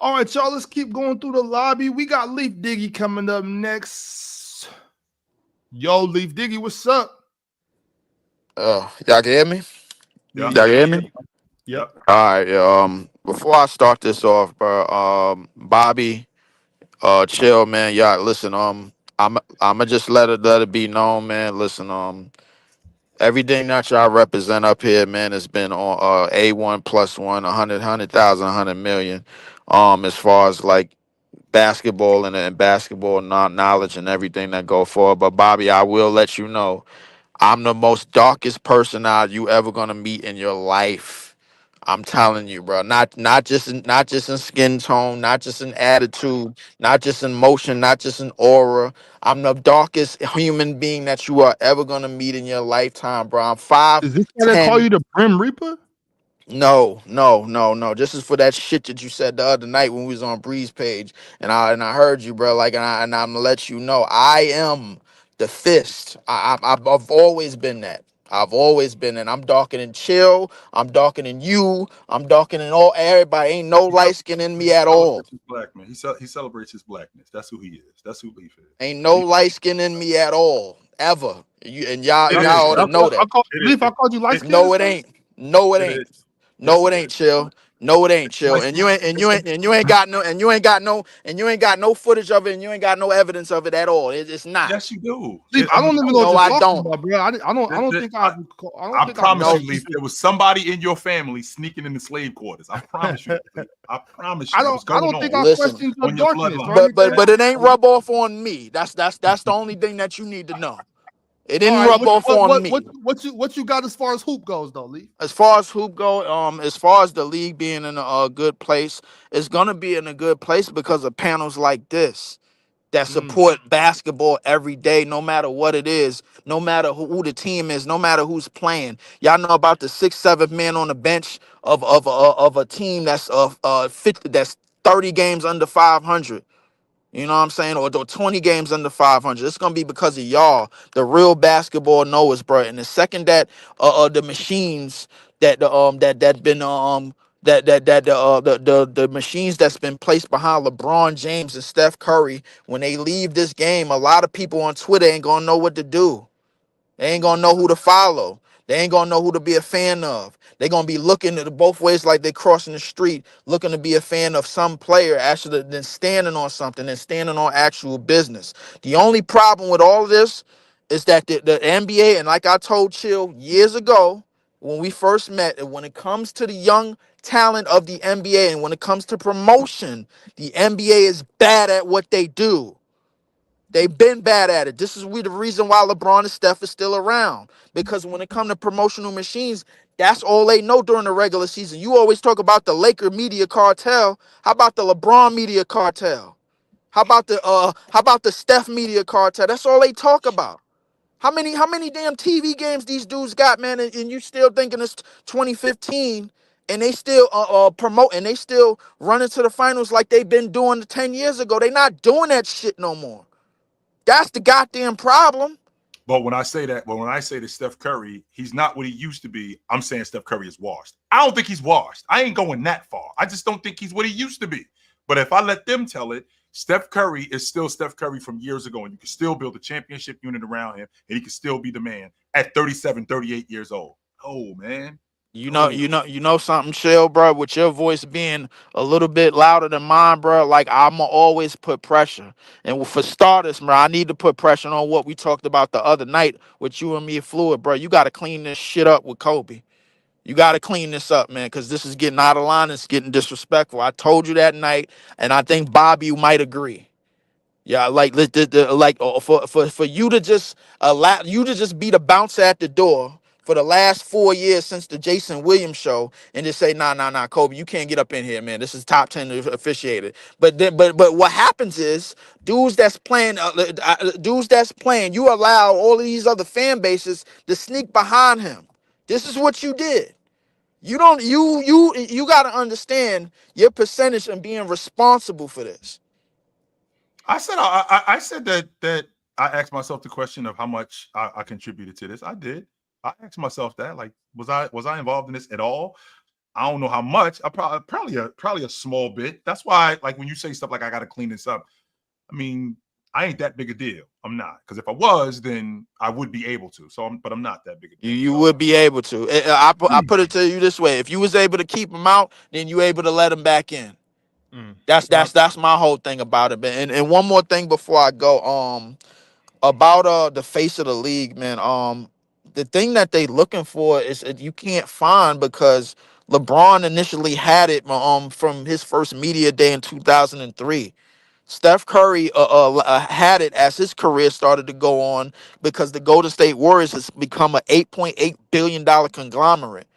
A: All right, y'all, let's keep going through the lobby. We got Leaf Diggy coming up next. Yo, Leaf Diggy, what's up?
E: Y'all can hear me?
B: Yeah.
E: Y'all can hear me?
A: Yep.
E: All right. Before I start this off, bro, Bobby, chill, man. Y'all, listen, I'ma just let it be known, man. Listen, everything that y'all represent up here, man, has been on A1 plus 100,000, 100 million. As far as like basketball and basketball knowledge and everything that go forward. But Bobby, I will let you know, I'm the most darkest person out you ever gonna meet in your life. I'm telling you, bro. Not just in skin tone, not just in attitude, not just in motion, not just in aura. I'm the darkest human being that you are ever gonna meet in your lifetime, bro. I'm
A: Is this why they call
E: 5'10".
A: you the Brim Reaper?
E: No, no, no, no. This is for that shit that you said the other night when we was on Breeze page, and I heard you, bro. Like, and I'm gonna let you know, I am the fist. I've always been that. I've always been, and I'm darker than Chill. I'm darker than you. I'm darker than all everybody. Ain't no
B: He
E: light skin in me
B: he
E: at all.
B: celebrates his black man. He celebrates his blackness. That's who he is. That's who Leaf is.
E: Ain't no
B: Leaf,
E: light skin in me at all, ever. You and y'all,
B: it
A: That's
E: y'all
B: is.
E: ought to know that.
B: It
A: Leaf, I
B: is.
A: called you light
B: It,
A: skinned
E: No,
A: and
E: it
A: stuff.
E: ain't. No, it
B: it
E: ain't.
B: is. Yes,
E: No,
B: it
E: it ain't,
B: is.
E: Chill. No, it ain't, Chill.
B: Like,
E: And you ain't got no, and you ain't got no footage of it, and you ain't got no evidence of it at all. It's not.
B: yes, you do.
A: Leaf, I
B: I'm gonna
A: don't even
B: show
A: know what
E: No,
A: you're
E: I
B: you.
A: talking
E: don't.
A: about, bro. I don't think
B: I,
A: I don't
B: I
A: think I've
B: promise
E: No,
B: you, Leaf, there was somebody in your family sneaking in the slave quarters. I promise you that, Leaf. I promise you that was
A: I
B: going
A: don't think
B: on
A: I
E: listen,
A: questioned your
B: on your
A: darkness or
B: bloodline.
A: anything.
E: but it ain't rub off on me. That's the only thing that you need to know. It
A: All
E: didn't
A: right,
E: rub off on me.
A: what you got as far as hoop goes though, Leaf?
E: As far as hoop go, as far as the league being in a good place, it's gonna be in a good place because of panels like this that
A: Mm,
E: support basketball every day, no matter what it is, no matter who the team is, no matter who's playing. Y'all know about the 6th, 7th man on the bench of a team that's 50, that's 30 games under 500. You know what I'm saying? Or 20 games under 500. It's gonna be because of y'all, the real basketball knowers, bro. And the second that the machines that that been the machines that's been placed behind LeBron James and Steph Curry, when they leave this game, a lot of people on Twitter ain't gonna know what to do. They ain't gonna know who to follow. They ain't gonna know who to be a fan of. They gonna be looking at it both ways like they crossing the street, looking to be a fan of some player actually than standing on something and standing on actual business. The only problem with all of this is that the NBA, and like I told Chill years ago when we first met, and when it comes to the young talent of the NBA and when it comes to promotion, the NBA is bad at what they do. They've been bad at it. This is the reason why LeBron and Steph is still around. Because when it comes to promotional machines, that's all they know during the regular season. You always talk about the Laker media cartel. How about the LeBron media cartel? How about the Steph media cartel? That's all they talk about. How many damn TV games these dudes got, man? And you still thinking it's 2015 and they still promote and they still running to the finals like they've been doing 10 years ago. They not doing that shit no more. That's the goddamn problem.
B: But when I say that Steph Curry, he's not what he used to be, I'm saying Steph Curry is washed. I don't think he's washed. I ain't going that far. I just don't think he's what he used to be. But if I let them tell it, Steph Curry is still Steph Curry from years ago, and you can still build a championship unit around him, and he can still be the man at 37, 38 years old. Oh, man. Oh.
E: You know something, Chill, bro. With your voice being a little bit louder than mine, bro. Like I'ma always put pressure, and for starters, bro, I need to put pressure on what we talked about the other night with you and me, Fluid, bro. You got to clean this shit up with Kobe. You got to clean this up, man, because this is getting out of line. It's getting disrespectful. I told you that night, and I think Bobby might agree. Yeah, like for you to just allow you to just be the bouncer at the door for the last 4 years since the Jason Williams show, and just say, nah, Kobe, you can't get up in here, man. This is top 10 officiated. But then, but what happens is dudes that's playing, you allow all of these other fan bases to sneak behind him. This is what you did. You don't you got to understand your percentage and being responsible for this.
B: I said that I asked myself the question of how much I contributed to this. I did. I asked myself that. Like, was I involved in this at all? I don't know how much. I probably a small bit. That's why, like, when you say stuff like I got to clean this up, I mean, I ain't that big a deal. I'm not, because if I was, then I would be able to. But I'm not that big a deal.
E: You
B: So
E: would be able to. I put it to you this way: if you was able to keep them out, then you able to let them back in.
A: mm.
E: That's my whole thing about it. And one more thing before I go, about the face of the league, man. The thing that they looking for is you can't find because LeBron initially had it from his first media day in 2003. Steph Curry had it as his career started to go on because the Golden State Warriors has become an $8.8 billion conglomerate.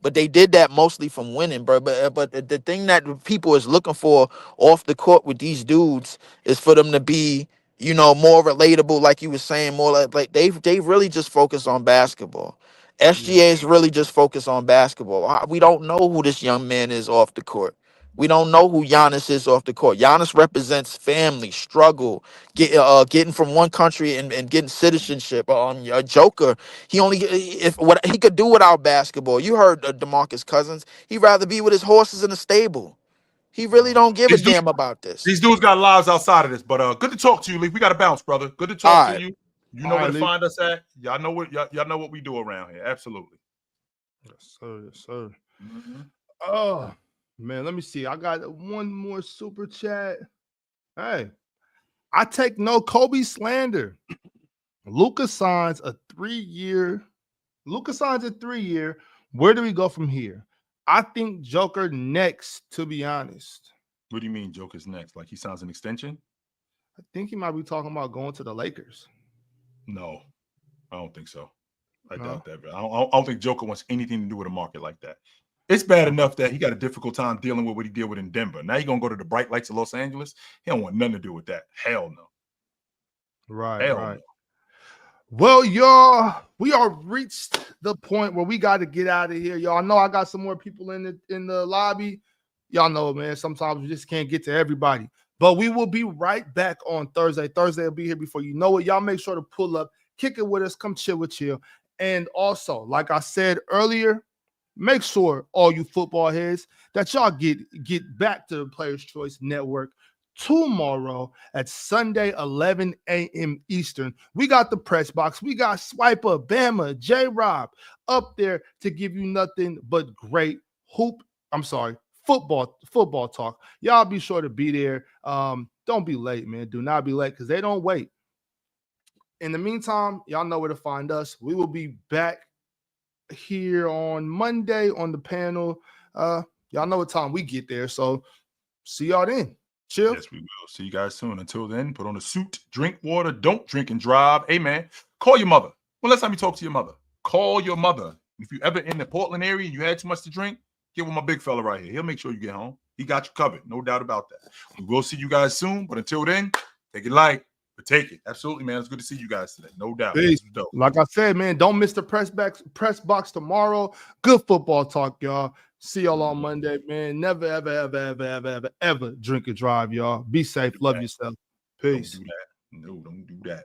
E: But they did that mostly from winning, bro. But the thing that people is looking for off the court with these dudes is for them to be, more relatable, like you were saying, more like they really just focus on basketball. SGA is really just focused on basketball. We don't know who this young man is off the court. We don't know who Giannis is off the court. Giannis represents family, struggle, getting from one country and getting citizenship. Joker, he only if what he could do without basketball. You heard DeMarcus Cousins. He'd rather be with his horses in the stable. He really don't give a damn about this.
B: These dudes got lives outside of this, but good to talk to you, Lee. We got to bounce, brother. Good to talk to you. You know where to find us at. Y'all know what we do around here. Absolutely.
A: Yes, sir. Yes, sir. Oh man, let me see. I got one more super chat. Hey, I take no Kobe slander. Luka signs a 3-year. Where do we go from here? I think Joker next, to be honest.
B: What do you mean Joker's next? Like he signs an extension?
A: I think he might be talking about going to the Lakers.
B: No, I don't think so. I doubt that. But I don't think Joker wants anything to do with a market like that. It's bad enough that he got a difficult time dealing with what he dealt with in Denver. Now he's going to go to the bright lights of Los Angeles. He don't want nothing to do with that. Hell no.
A: Right. No. Well, y'all, we are reached the point where we got to get out of here. Y'all know I got some more people in the lobby. Y'all know, man, sometimes we just can't get to everybody. But we will be right back on Thursday. Thursday will be here before you know it. Y'all make sure to pull up, kick it with us, come chill with chill. And also, like I said earlier, make sure all you football heads that y'all get back to the Players Choice Network tomorrow at Sunday, 11 a.m. Eastern. We got the press box. We got Swiper, Bama, J-Rob up there to give you nothing but great football talk. Y'all be sure to be there. Don't be late, man. Do not be late because they don't wait. In the meantime, y'all know where to find us. We will be back here on Monday on the panel. Y'all know what time we get there. So see y'all then. Chill.
B: Yes, we will. See you guys soon. Until then, put on a suit, drink water, don't drink and drive. Hey, man, call your mother. Well, last time you talk to your mother, call your mother. If you ever in the Portland area and you had too much to drink, get with my big fella right here. He'll make sure you get home. He got you covered. No doubt about that. We will see you guys soon. But until then, take it light, but take it. Absolutely, man. It's good to see you guys today. No doubt.
A: Like I said, man, don't miss the press box tomorrow. Good football talk, y'all. See y'all on Monday, man. Never, ever drink and drive, y'all. Be safe. Love yourself. Peace.
B: Don't do that. No, don't do that.